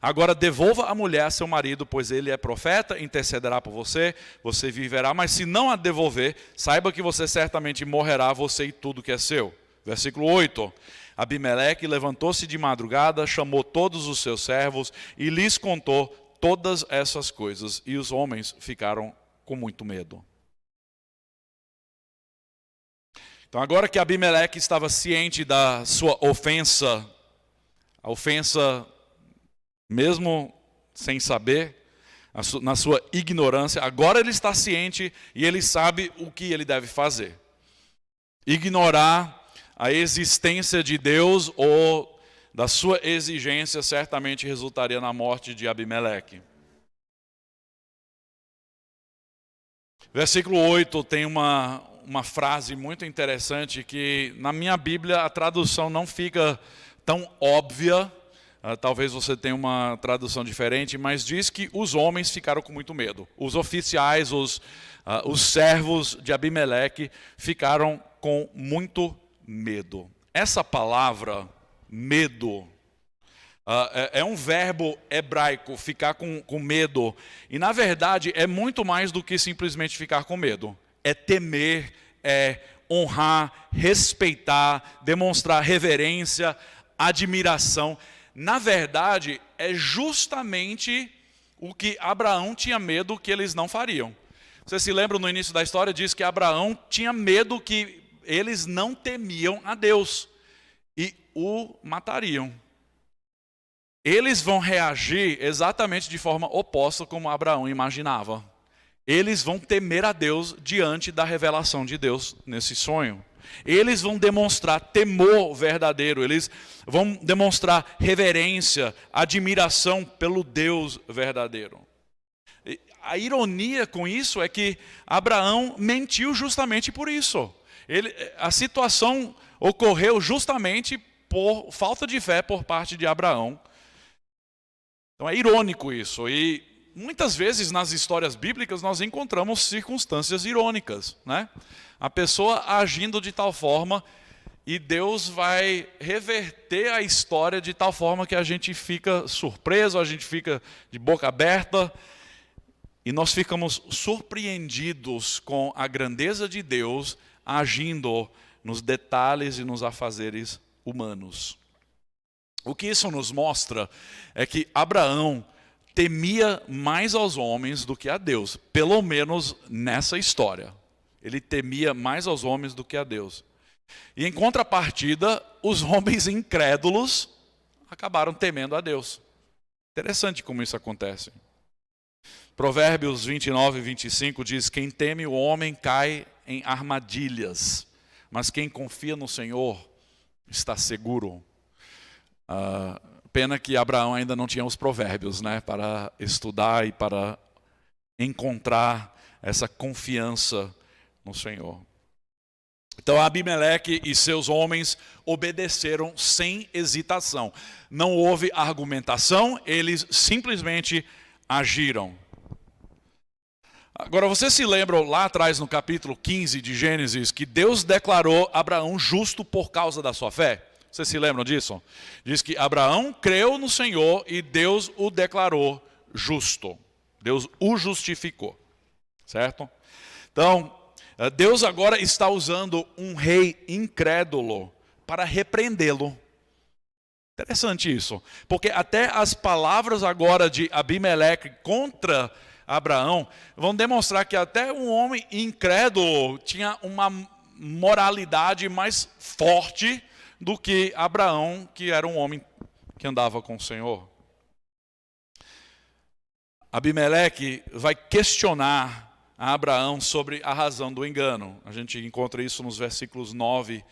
Agora devolva a mulher a seu marido, pois ele é profeta, intercederá por você, você viverá, mas se não a devolver, saiba que você certamente morrerá, você e tudo que é seu. Versículo 8. Abimeleque levantou-se de madrugada, chamou todos os seus servos e lhes contou todas essas coisas, e os homens ficaram com muito medo. Então agora que Abimeleque estava ciente da sua ofensa, a ofensa, mesmo sem saber, na sua ignorância, agora ele está ciente e ele sabe o que ele deve fazer. Ignorar a existência de Deus ou da sua exigência certamente resultaria na morte de Abimeleque. Versículo 8 tem uma frase muito interessante que na minha Bíblia a tradução não fica tão óbvia, talvez você tenha uma tradução diferente, mas diz que os homens ficaram com muito medo. Os oficiais, os servos de Abimeleque ficaram com muito medo. Essa palavra, medo, é um verbo hebraico, ficar com medo. E na verdade é muito mais do que simplesmente ficar com medo. É temer, é honrar, respeitar, demonstrar reverência, admiração. Na verdade, é justamente o que Abraão tinha medo que eles não fariam. Você se lembra, no início da história, diz que Abraão tinha medo que eles não temiam a Deus e o matariam. Eles vão reagir exatamente de forma oposta como Abraão imaginava. Eles vão temer a Deus diante da revelação de Deus nesse sonho. Eles vão demonstrar temor verdadeiro, eles vão demonstrar reverência, admiração pelo Deus verdadeiro. E a ironia com isso é que Abraão mentiu justamente por isso. A situação ocorreu justamente por falta de fé por parte de Abraão. Então é irônico isso. E muitas vezes nas histórias bíblicas nós encontramos circunstâncias irônicas, né? A pessoa agindo de tal forma e Deus vai reverter a história de tal forma que a gente fica surpreso, a gente fica de boca aberta e nós ficamos surpreendidos com a grandeza de Deus agindo nos detalhes e nos afazeres humanos. O que isso nos mostra é que Abraão temia mais aos homens do que a Deus, pelo menos nessa história. Ele temia mais aos homens do que a Deus. E em contrapartida, os homens incrédulos acabaram temendo a Deus. Interessante como isso acontece. Provérbios 29 e 25 diz: quem teme o homem cai em armadilhas, mas quem confia no Senhor está seguro. Pena que Abraão ainda não tinha os provérbios, né, para estudar e para encontrar essa confiança no Senhor. Então Abimeleque e seus homens obedeceram sem hesitação. Não houve argumentação, eles simplesmente agiram. Agora, vocês se lembram lá atrás no capítulo 15 de Gênesis que Deus declarou Abraão justo por causa da sua fé? Vocês se lembram disso? Diz que Abraão creu no Senhor e Deus o declarou justo. Deus o justificou, certo? Então, Deus agora está usando um rei incrédulo para repreendê-lo. Interessante isso, porque até as palavras agora de Abimeleque contra Abraão vão demonstrar que até um homem incrédulo tinha uma moralidade mais forte do que Abraão, que era um homem que andava com o Senhor. Abimeleque vai questionar a Abraão sobre a razão do engano. A gente encontra isso nos versículos 9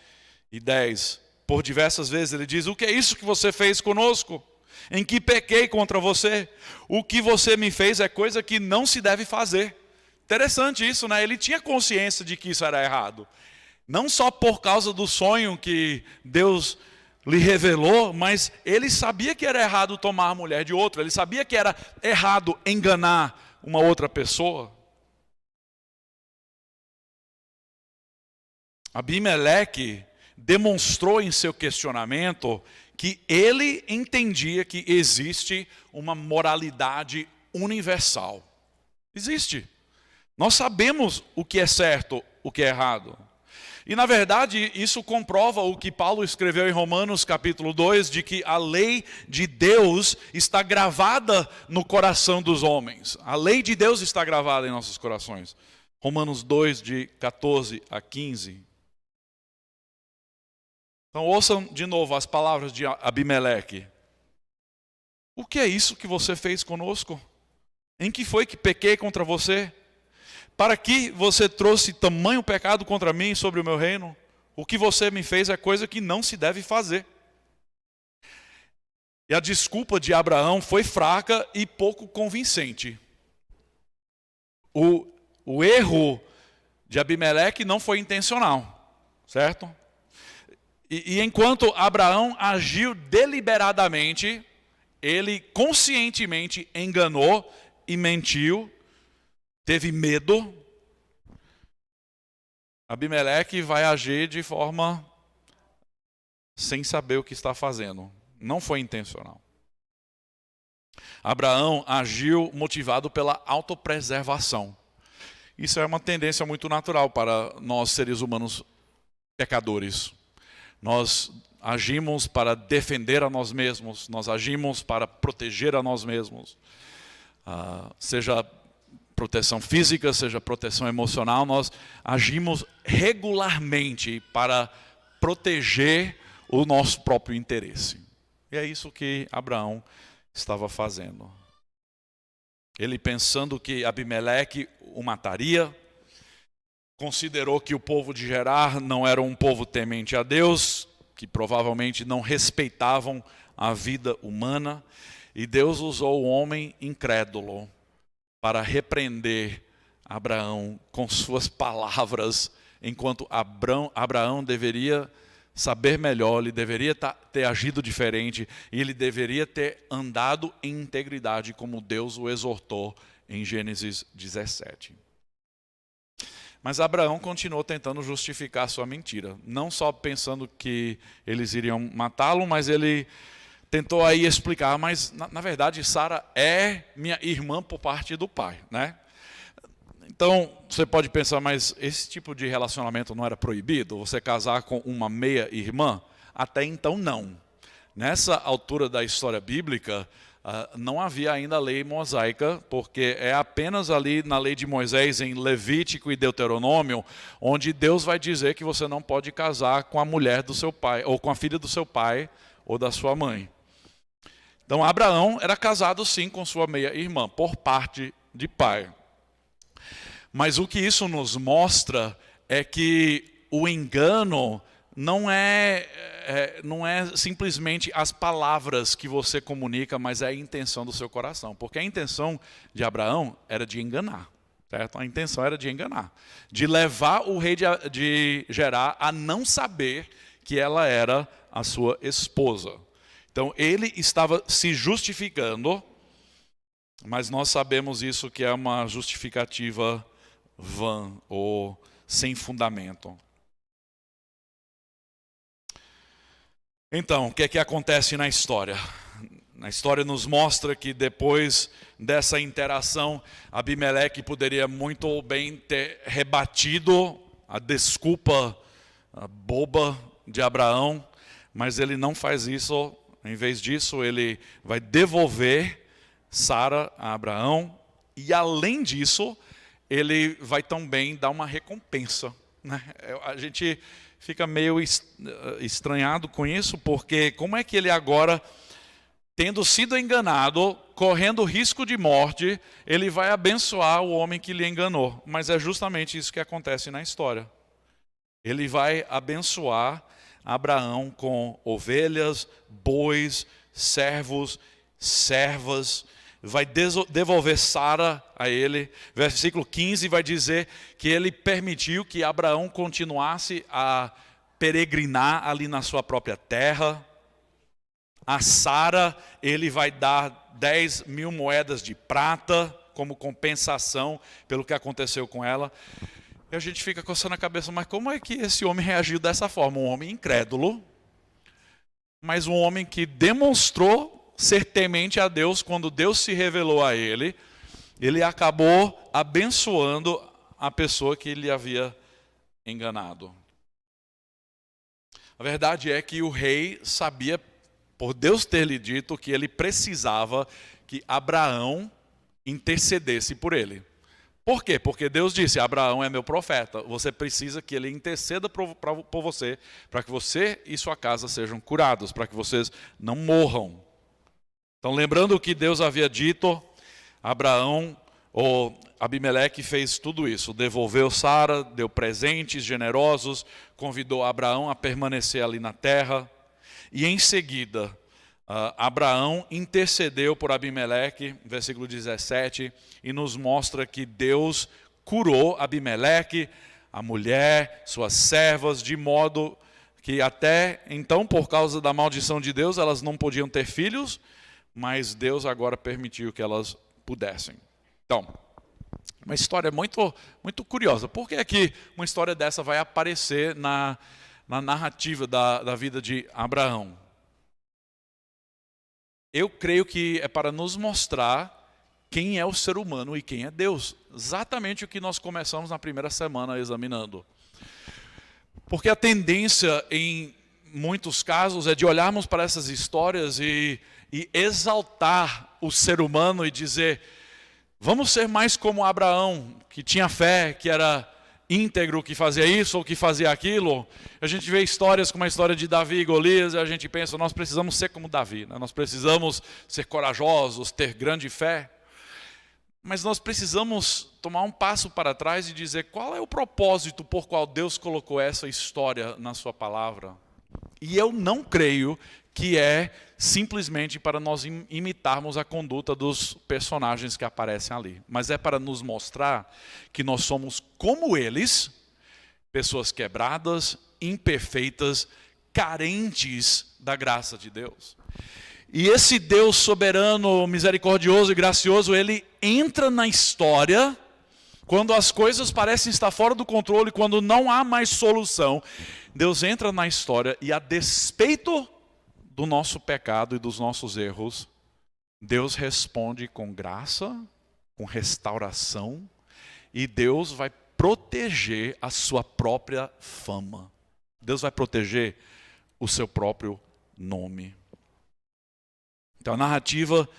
e 10. Por diversas vezes ele diz: o que é isso que você fez conosco? Em que pequei contra você? O que você me fez é coisa que não se deve fazer. Interessante isso, né? Ele tinha consciência de que isso era errado. Não só por causa do sonho que Deus lhe revelou, mas ele sabia que era errado tomar a mulher de outro. Ele sabia que era errado enganar uma outra pessoa. Abimeleque demonstrou em seu questionamento que ele entendia que existe uma moralidade universal. Existe. Nós sabemos o que é certo, o que é errado. E na verdade isso comprova o que Paulo escreveu em Romanos capítulo 2, de que a lei de Deus está gravada no coração dos homens. A lei de Deus está gravada em nossos corações. Romanos 2, de 14 a 15. Então ouçam de novo as palavras de Abimeleque. O que é isso que você fez conosco? Em que foi que pequei contra você? Para que você trouxe tamanho pecado contra mim sobre o meu reino? O que você me fez é coisa que não se deve fazer. E a desculpa de Abraão foi fraca e pouco convincente. O erro de Abimeleque não foi intencional, certo? E enquanto Abraão agiu deliberadamente, ele conscientemente enganou e mentiu, teve medo, Abimeleque vai agir de forma sem saber o que está fazendo. Não foi intencional. Abraão agiu motivado pela autopreservação. Isso é uma tendência muito natural para nós seres humanos pecadores. Nós agimos para defender a nós mesmos, nós agimos para proteger a nós mesmos. Seja proteção física, seja proteção emocional, nós agimos regularmente para proteger o nosso próprio interesse. E é isso que Abraão estava fazendo. Ele, pensando que Abimeleque o mataria, considerou que o povo de Gerar não era um povo temente a Deus, que provavelmente não respeitavam a vida humana, e Deus usou o homem incrédulo para repreender Abraão com suas palavras, enquanto Abraão deveria saber melhor, ele deveria ter agido diferente, e ele deveria ter andado em integridade como Deus o exortou em Gênesis 17. Mas Abraão continuou tentando justificar sua mentira. Não só pensando que eles iriam matá-lo, mas ele tentou aí explicar, mas na verdade Sara é minha irmã por parte do pai, né? Então você pode pensar, mas esse tipo de relacionamento não era proibido? Você casar com uma meia-irmã? Até então não. Nessa altura da história bíblica, não havia ainda a lei mosaica, porque é apenas ali na lei de Moisés, em Levítico e Deuteronômio, onde Deus vai dizer que você não pode casar com a mulher do seu pai, ou com a filha do seu pai, ou da sua mãe. Então Abraão era casado sim com sua meia-irmã, por parte de pai. Mas o que isso nos mostra é que o engano não é simplesmente as palavras que você comunica, mas é a intenção do seu coração. Porque a intenção de Abraão era de enganar, certo? A intenção era de enganar, de levar o rei de Gerar a não saber que ela era a sua esposa. Então ele estava se justificando, mas nós sabemos isso que é uma justificativa vã ou sem fundamento. Então, o que é que acontece na história? A história nos mostra que depois dessa interação, Abimeleque poderia muito bem ter rebatido a desculpa boba de Abraão, mas ele não faz isso. Em vez disso, ele vai devolver Sara a Abraão e, além disso, ele vai também dar uma recompensa, né? A gente fica meio estranhado com isso, porque como é que ele agora, tendo sido enganado, correndo risco de morte, ele vai abençoar o homem que lhe enganou? Mas é justamente isso que acontece na história. Ele vai abençoar Abraão com ovelhas, bois, servos, servas, vai devolver Sara a ele. Versículo 15 vai dizer que ele permitiu que Abraão continuasse a peregrinar ali na sua própria terra. A Sara ele vai dar 10.000 moedas de prata como compensação pelo que aconteceu com ela. E a gente fica coçando a cabeça, mas como é que esse homem reagiu dessa forma? Um homem incrédulo, mas um homem que demonstrou ser temente a Deus. Quando Deus se revelou a ele, ele acabou abençoando a pessoa que ele havia enganado. A verdade é que o rei sabia, por Deus ter lhe dito, que ele precisava que Abraão intercedesse por ele. Por quê? Porque Deus disse: Abraão é meu profeta, você precisa que ele interceda por você, para que você e sua casa sejam curados, para que vocês não morram. Então, lembrando o que Deus havia dito, Abimeleque fez tudo isso. Devolveu Sara, deu presentes generosos, convidou Abraão a permanecer ali na terra. E em seguida, Abraão intercedeu por Abimeleque, versículo 17, e nos mostra que Deus curou Abimeleque, a mulher, suas servas, de modo que até então, por causa da maldição de Deus, elas não podiam ter filhos, mas Deus agora permitiu que elas pudessem. Então, uma história muito, muito curiosa. Por que é que uma história dessa vai aparecer na narrativa da vida de Abraão? Eu creio que é para nos mostrar quem é o ser humano e quem é Deus. Exatamente o que nós começamos na primeira semana examinando. Porque a tendência em muitos casos é de olharmos para essas histórias e exaltar o ser humano e dizer: vamos ser mais como Abraão, que tinha fé, que era íntegro, que fazia isso ou que fazia aquilo. A gente vê histórias como a história de Davi e Golias e a gente pensa: nós precisamos ser como Davi, né? Nós precisamos ser corajosos, ter grande fé. Mas nós precisamos tomar um passo para trás e dizer: qual é o propósito por qual Deus colocou essa história na sua palavra? E eu não creio que é simplesmente para nós imitarmos a conduta dos personagens que aparecem ali. Mas é para nos mostrar que nós somos como eles, pessoas quebradas, imperfeitas, carentes da graça de Deus. E esse Deus soberano, misericordioso e gracioso, ele entra na história quando as coisas parecem estar fora do controle, quando não há mais solução. Deus entra na história e, a despeito do nosso pecado e dos nossos erros, Deus responde com graça, com restauração, e Deus vai proteger a sua própria fama. Deus vai proteger o seu próprio nome. Então a narrativa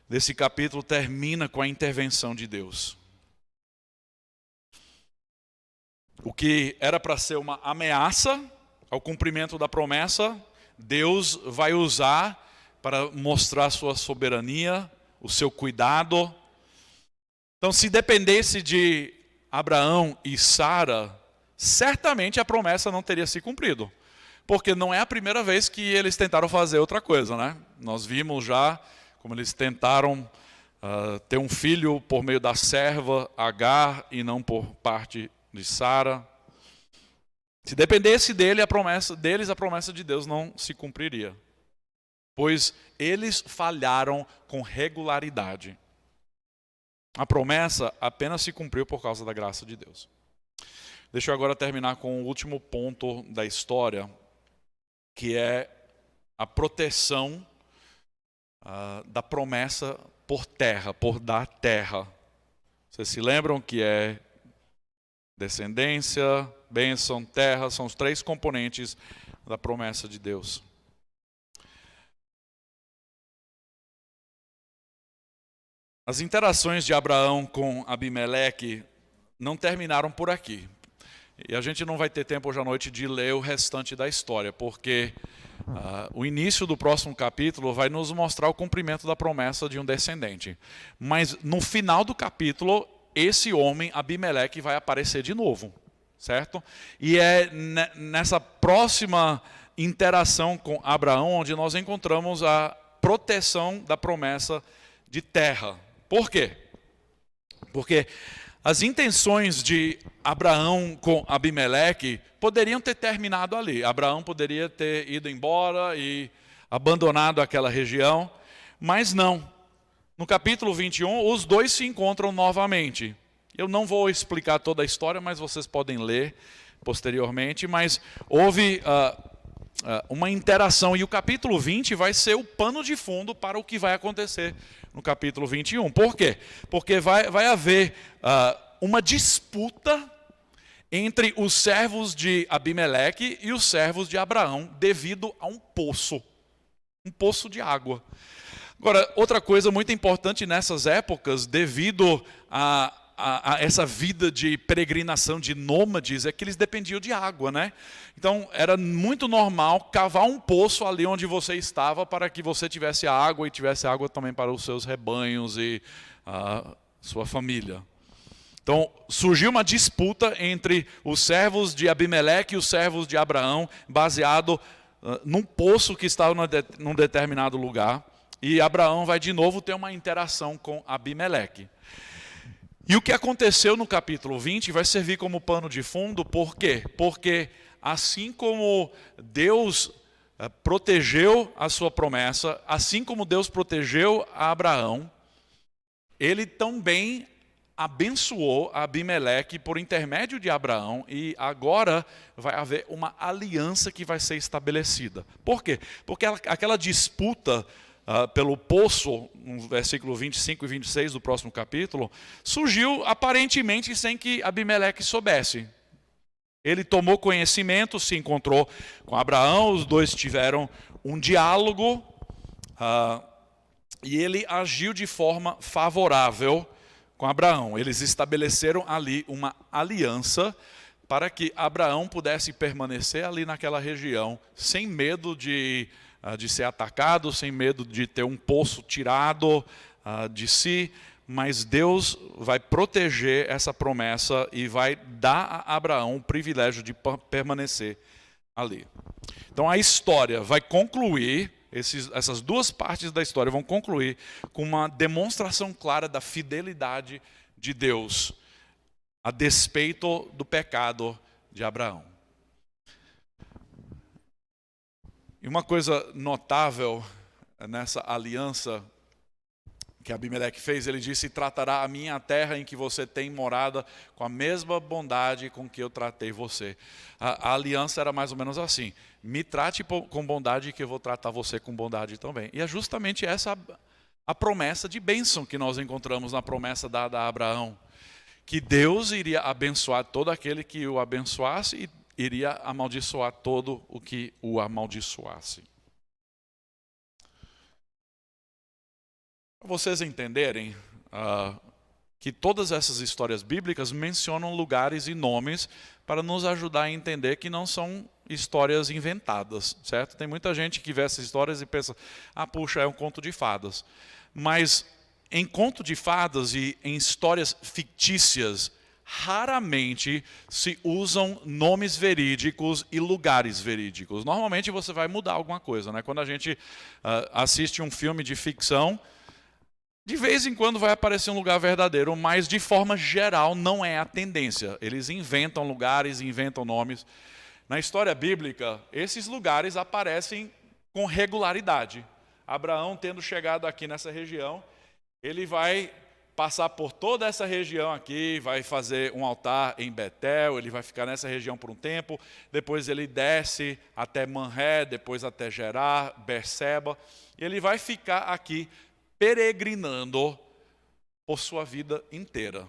desse capítulo termina com a intervenção de Deus. O que era para ser uma ameaça ao cumprimento da promessa, Deus vai usar para mostrar sua soberania, o seu cuidado. Então, se dependesse de Abraão e Sara, certamente a promessa não teria se cumprido. Porque não é a primeira vez que eles tentaram fazer outra coisa, né? Nós vimos já como eles tentaram ter um filho por meio da serva Agar e não por parte de Sara. Se dependesse deles, a promessa de Deus não se cumpriria. Pois eles falharam com regularidade. A promessa apenas se cumpriu por causa da graça de Deus. Deixa eu agora terminar com o último ponto da história, que é a proteção da promessa por terra, por dar terra. Vocês se lembram que é descendência, bênção, terra, são os 3 componentes da promessa de Deus. As interações de Abraão com Abimeleque não terminaram por aqui. E a gente não vai ter tempo hoje à noite de ler o restante da história, porque o início do próximo capítulo vai nos mostrar o cumprimento da promessa de um descendente. Mas no final do capítulo, esse homem, Abimeleque, vai aparecer de novo, certo? E é nessa próxima interação com Abraão onde nós encontramos a proteção da promessa de terra. Por quê? Porque as intenções de Abraão com Abimeleque poderiam ter terminado ali. Abraão poderia ter ido embora e abandonado aquela região, mas não. No capítulo 21, os dois se encontram novamente. Eu não vou explicar toda a história, mas vocês podem ler posteriormente. Mas houve uma interação, e o capítulo 20 vai ser o pano de fundo para o que vai acontecer no capítulo 21. Por quê? Porque vai haver uma disputa entre os servos de Abimeleque e os servos de Abraão, devido a um poço de água. Agora, outra coisa muito importante nessas épocas, devido a essa vida de peregrinação de nômades, é que eles dependiam de água, né? Então, era muito normal cavar um poço ali onde você estava para que você tivesse água e tivesse água também para os seus rebanhos e sua família. Então, surgiu uma disputa entre os servos de Abimeleque e os servos de Abraão, baseado num poço que estava num determinado lugar. E Abraão vai de novo ter uma interação com Abimeleque. E o que aconteceu no capítulo 20 vai servir como pano de fundo, por quê? Porque assim como Deus protegeu a sua promessa, assim como Deus protegeu a Abraão, ele também abençoou Abimeleque por intermédio de Abraão, e agora vai haver uma aliança que vai ser estabelecida. Por quê? Porque aquela disputa pelo poço, no versículo 25 e 26 do próximo capítulo, surgiu aparentemente sem que Abimeleque soubesse. Ele tomou conhecimento, se encontrou com Abraão, os dois tiveram um diálogo, e ele agiu de forma favorável com Abraão. Eles estabeleceram ali uma aliança para que Abraão pudesse permanecer ali naquela região, sem medo de ser atacado, sem medo de ter um poço tirado de si, mas Deus vai proteger essa promessa e vai dar a Abraão o privilégio de permanecer ali. Então a história vai concluir, essas duas partes da história vão concluir com uma demonstração clara da fidelidade de Deus, a despeito do pecado de Abraão. E uma coisa notável nessa aliança que Abimeleque fez, ele disse: tratará a minha terra em que você tem morada com a mesma bondade com que eu tratei você. A aliança era mais ou menos assim: me trate com bondade que eu vou tratar você com bondade também. E é justamente essa a promessa de bênção que nós encontramos na promessa dada a Abraão, que Deus iria abençoar todo aquele que o abençoasse e iria amaldiçoar todo o que o amaldiçoasse. Para vocês entenderem que todas essas histórias bíblicas mencionam lugares e nomes para nos ajudar a entender que não são histórias inventadas, certo? Tem muita gente que vê essas histórias e pensa: puxa, é um conto de fadas. Mas em conto de fadas e em histórias fictícias, raramente se usam nomes verídicos e lugares verídicos. Normalmente você vai mudar alguma coisa, né? Quando a gente assiste um filme de ficção, de vez em quando vai aparecer um lugar verdadeiro, mas de forma geral não é a tendência. Eles inventam lugares, inventam nomes. Na história bíblica, esses lugares aparecem com regularidade. Abraão, tendo chegado aqui nessa região, ele vai passar por toda essa região aqui, vai fazer um altar em Betel, ele vai ficar nessa região por um tempo, depois ele desce até Manré, depois até Gerar, Berseba, e ele vai ficar aqui peregrinando por sua vida inteira,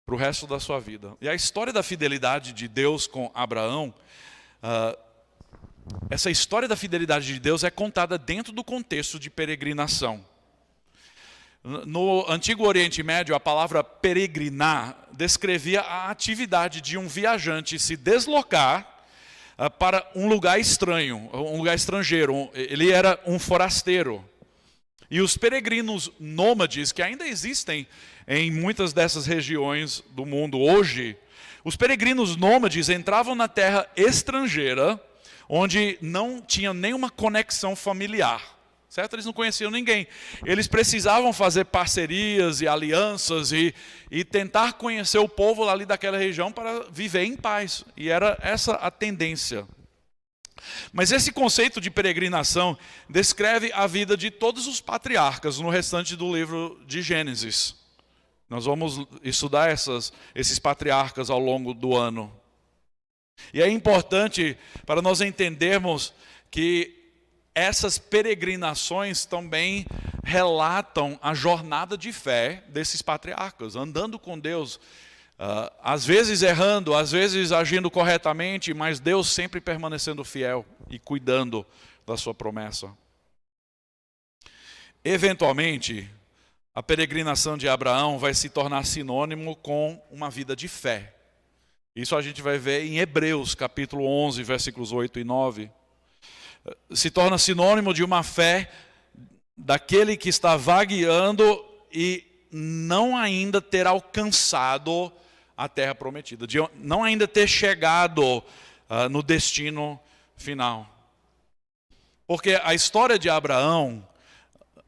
para o resto da sua vida. E a história da fidelidade de Deus com Abraão, essa história da fidelidade de Deus é contada dentro do contexto de peregrinação. No Antigo Oriente Médio, a palavra peregrinar descrevia a atividade de um viajante se deslocar para um lugar estranho, um lugar estrangeiro. Ele era um forasteiro. E os peregrinos nômades, que ainda existem em muitas dessas regiões do mundo hoje, os peregrinos nômades entravam na terra estrangeira, onde não tinha nenhuma conexão familiar, certo? Eles não conheciam ninguém. Eles precisavam fazer parcerias e alianças e tentar conhecer o povo ali daquela região para viver em paz. E era essa a tendência. Mas esse conceito de peregrinação descreve a vida de todos os patriarcas no restante do livro de Gênesis. Nós vamos estudar esses patriarcas ao longo do ano. E é importante para nós entendermos que essas peregrinações também relatam a jornada de fé desses patriarcas, andando com Deus. Às vezes errando, às vezes agindo corretamente, mas Deus sempre permanecendo fiel e cuidando da sua promessa. Eventualmente, a peregrinação de Abraão vai se tornar sinônimo com uma vida de fé. Isso a gente vai ver em Hebreus, capítulo 11, versículos 8 e 9. Se torna sinônimo de uma fé daquele que está vagueando e não ainda ter alcançado a terra prometida, de não ainda ter chegado no destino final. Porque a história de Abraão,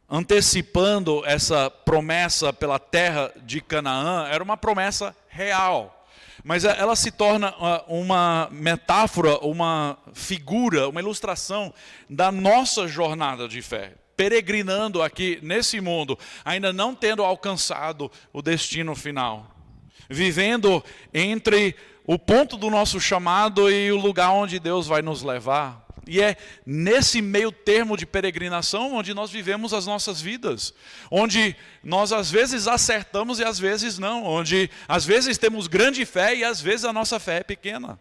antecipando essa promessa pela terra de Canaã, era uma promessa real. Mas ela se torna uma metáfora, uma figura, uma ilustração da nossa jornada de fé. Peregrinando aqui nesse mundo, ainda não tendo alcançado o destino final. Vivendo entre o ponto do nosso chamado e o lugar onde Deus vai nos levar. E é nesse meio termo de peregrinação onde nós vivemos as nossas vidas. Onde nós às vezes acertamos e às vezes não. Onde às vezes temos grande fé e às vezes a nossa fé é pequena.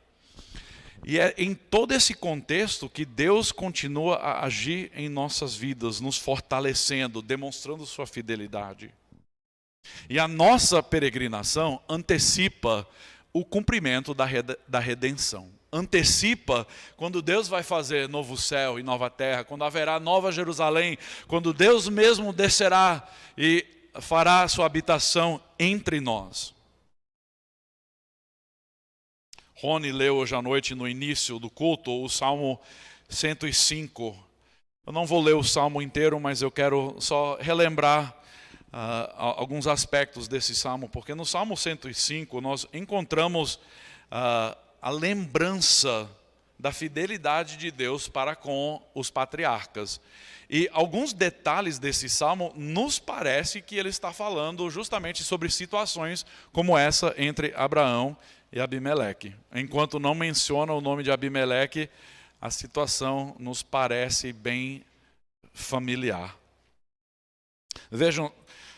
E é em todo esse contexto que Deus continua a agir em nossas vidas, nos fortalecendo, demonstrando sua fidelidade. E a nossa peregrinação antecipa o cumprimento da redenção. Antecipa quando Deus vai fazer novo céu e nova terra, quando haverá nova Jerusalém, quando Deus mesmo descerá e fará sua habitação entre nós. Rony leu hoje à noite no início do culto o Salmo 105. Eu não vou ler o Salmo inteiro, mas eu quero só relembrar alguns aspectos desse Salmo, porque no Salmo 105 nós encontramos a lembrança da fidelidade de Deus para com os patriarcas. E alguns detalhes desse Salmo nos parece que ele está falando justamente sobre situações como essa entre Abraão e Abimeleque. Enquanto não menciona o nome de Abimeleque, a situação nos parece bem familiar. Vejam,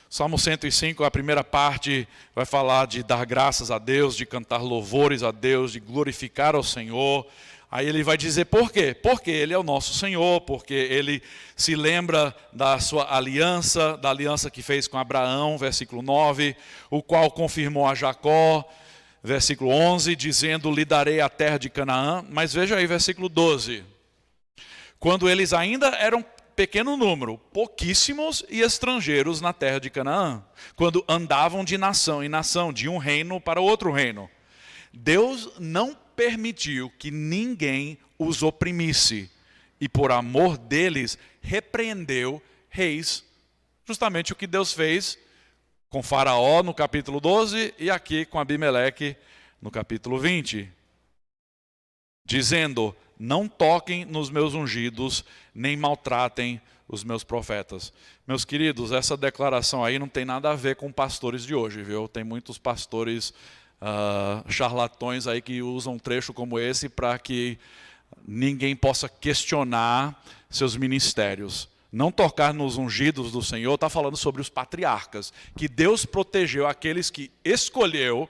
Salmo 105, a primeira parte vai falar de dar graças a Deus, de cantar louvores a Deus, de glorificar ao Senhor. Aí ele vai dizer por quê? Porque Ele é o nosso Senhor, porque Ele se lembra da sua aliança, da aliança que fez com Abraão, versículo 9, o qual confirmou a Jacó, versículo 11, dizendo, lhe darei a terra de Canaã. Mas veja aí, versículo 12. Quando eles ainda eram pequeno número, pouquíssimos e estrangeiros na terra de Canaã, quando andavam de nação em nação, de um reino para outro reino. Deus não permitiu que ninguém os oprimisse, e por amor deles repreendeu reis. Justamente o que Deus fez com Faraó no capítulo 12 e aqui com Abimeleque no capítulo 20. Dizendo: não toquem nos meus ungidos, nem maltratem os meus profetas. Meus queridos, essa declaração aí não tem nada a ver com pastores de hoje, viu? Tem muitos pastores charlatões aí que usam um trecho como esse para que ninguém possa questionar seus ministérios. Não tocar nos ungidos do Senhor está falando sobre os patriarcas, que Deus protegeu aqueles que escolheu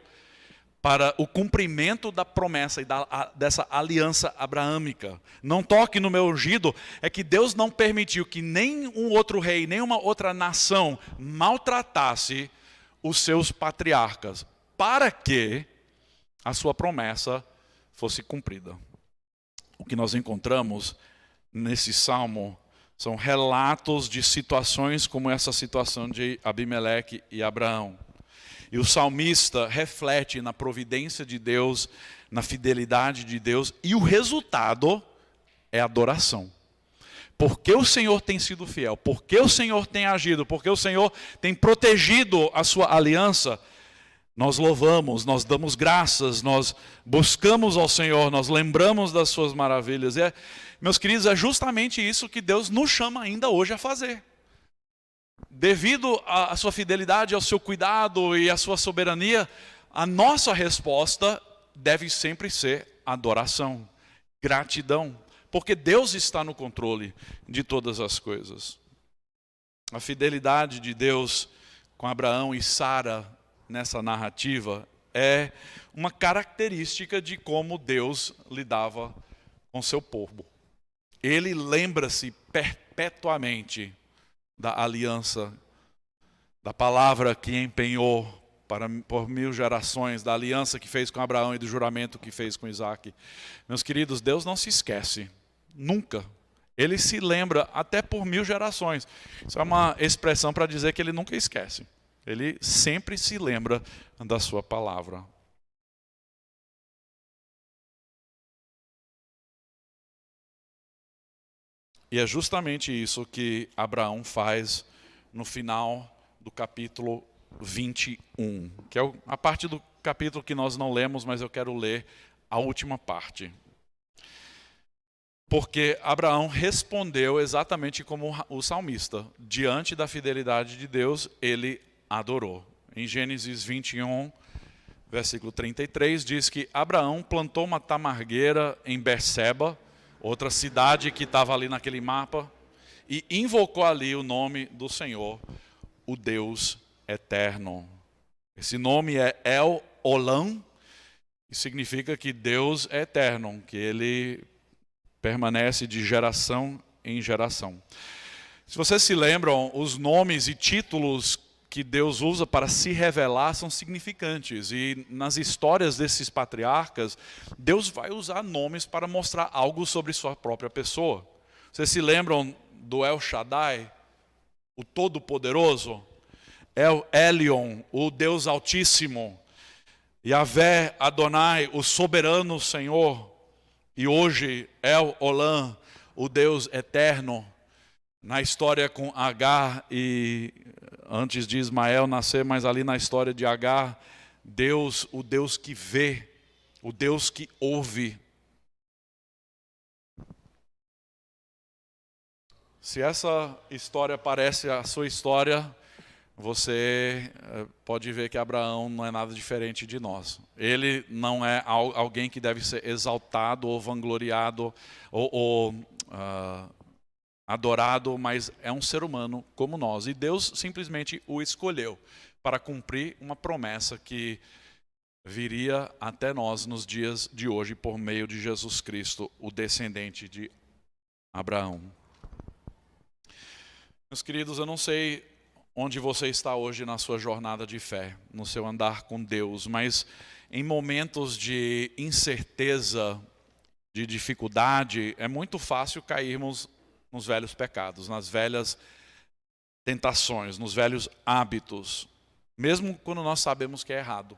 para o cumprimento da promessa e dessa aliança abraâmica. Não toque no meu ungido, é que Deus não permitiu que nem um outro rei, nem uma outra nação maltratasse os seus patriarcas, para que a sua promessa fosse cumprida. O que nós encontramos nesse salmo são relatos de situações como essa situação de Abimeleque e Abraão. E o salmista reflete na providência de Deus, na fidelidade de Deus, e o resultado é adoração. Porque o Senhor tem sido fiel, porque o Senhor tem agido, porque o Senhor tem protegido a sua aliança, nós louvamos, nós damos graças, nós buscamos ao Senhor, nós lembramos das suas maravilhas. E meus queridos, é justamente isso que Deus nos chama ainda hoje a fazer. Devido à sua fidelidade, ao seu cuidado e à sua soberania, a nossa resposta deve sempre ser adoração, gratidão, porque Deus está no controle de todas as coisas. A fidelidade de Deus com Abraão e Sara nessa narrativa é uma característica de como Deus lidava com seu povo. Ele lembra-se perpetuamente da aliança, da palavra que empenhou por 1000 gerações, da aliança que fez com Abraão e do juramento que fez com Isaac. Meus queridos, Deus não se esquece, nunca. Ele se lembra até por 1000 gerações. Isso é uma expressão para dizer que ele nunca esquece. Ele sempre se lembra da sua palavra. E é justamente isso que Abraão faz no final do capítulo 21, que é a parte do capítulo que nós não lemos, mas eu quero ler a última parte. Porque Abraão respondeu exatamente como o salmista. Diante da fidelidade de Deus, ele adorou. Em Gênesis 21, versículo 33, diz que Abraão plantou uma tamargueira em Berseba, outra cidade que estava ali naquele mapa, e invocou ali o nome do Senhor, o Deus eterno. Esse nome é El Olam, e significa que Deus é eterno, que ele permanece de geração em geração. Se vocês se lembram, os nomes e títulos que Deus usa para se revelar são significantes. E nas histórias desses patriarcas, Deus vai usar nomes para mostrar algo sobre sua própria pessoa. Vocês se lembram do El Shaddai, o Todo-Poderoso? El Elyon, o Deus Altíssimo. Yahvé Adonai, o Soberano Senhor. E hoje, El Olam, o Deus Eterno. Na história com Agar e antes de Ismael nascer, mas ali na história de Agar, Deus, o Deus que vê, o Deus que ouve. Se essa história parece a sua história, você pode ver que Abraão não é nada diferente de nós. Ele não é alguém que deve ser exaltado ou vangloriado ou adorado, mas é um ser humano como nós. E Deus simplesmente o escolheu para cumprir uma promessa que viria até nós nos dias de hoje por meio de Jesus Cristo, o descendente de Abraão. Meus queridos, eu não sei onde você está hoje na sua jornada de fé, no seu andar com Deus, mas em momentos de incerteza, de dificuldade, é muito fácil cairmos nos velhos pecados, nas velhas tentações, nos velhos hábitos, mesmo quando nós sabemos que é errado.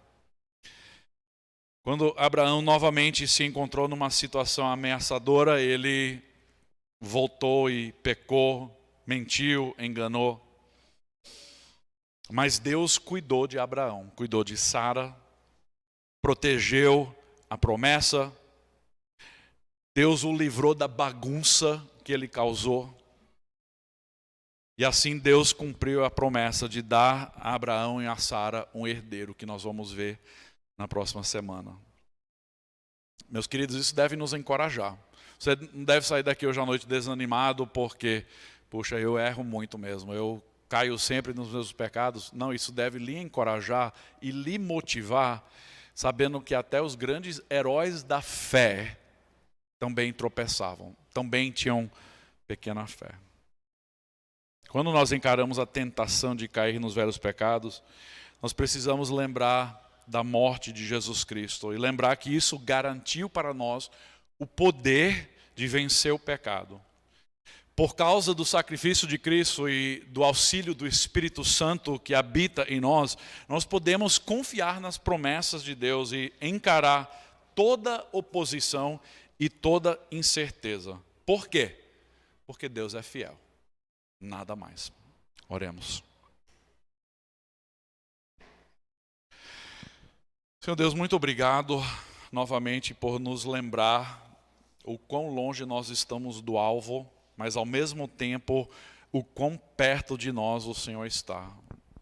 Quando Abraão novamente se encontrou numa situação ameaçadora, ele voltou e pecou, mentiu, enganou. Mas Deus cuidou de Abraão, cuidou de Sara, protegeu a promessa. Deus o livrou da bagunça que ele causou. E assim Deus cumpriu a promessa de dar a Abraão e a Sara um herdeiro, que nós vamos ver na próxima semana. Meus queridos, isso deve nos encorajar. Você não deve sair daqui hoje à noite desanimado porque, puxa, eu erro muito mesmo, eu caio sempre nos meus pecados. Não, isso deve lhe encorajar e lhe motivar, sabendo que até os grandes heróis da fé também tropeçavam, também tinham pequena fé. Quando nós encaramos a tentação de cair nos velhos pecados, nós precisamos lembrar da morte de Jesus Cristo e lembrar que isso garantiu para nós o poder de vencer o pecado. Por causa do sacrifício de Cristo e do auxílio do Espírito Santo que habita em nós, nós podemos confiar nas promessas de Deus e encarar toda oposição e toda incerteza. Por quê? Porque Deus é fiel. Nada mais. Oremos. Senhor Deus, muito obrigado novamente por nos lembrar o quão longe nós estamos do alvo, mas ao mesmo tempo o quão perto de nós o Senhor está.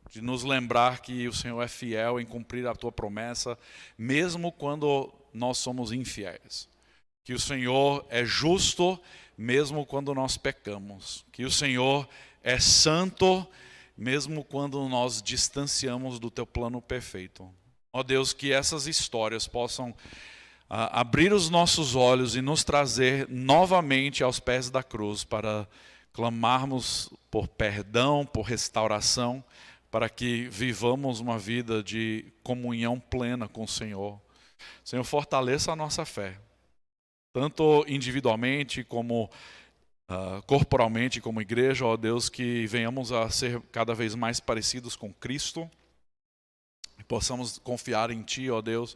De nos lembrar que o Senhor é fiel em cumprir a tua promessa, mesmo quando nós somos infiéis. Que o Senhor é justo, mesmo quando nós pecamos. Que o Senhor é santo, mesmo quando nós distanciamos do teu plano perfeito. Ó Deus, que essas histórias possam abrir os nossos olhos e nos trazer novamente aos pés da cruz para clamarmos por perdão, por restauração, para que vivamos uma vida de comunhão plena com o Senhor. Senhor, fortaleça a nossa fé, tanto individualmente como corporalmente, como igreja. Ó Deus, que venhamos a ser cada vez mais parecidos com Cristo, e possamos confiar em Ti, ó Deus,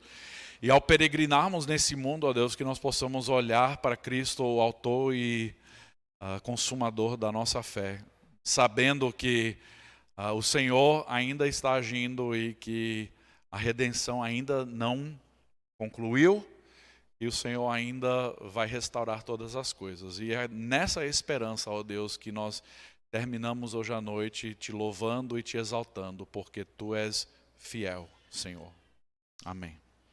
e ao peregrinarmos nesse mundo, ó Deus, que nós possamos olhar para Cristo, o autor e consumador da nossa fé, sabendo que o Senhor ainda está agindo e que a redenção ainda não concluiu e o Senhor ainda vai restaurar todas as coisas. E é nessa esperança, ó Deus, que nós terminamos hoje à noite te louvando e te exaltando, porque Tu és fiel, Senhor. Amém.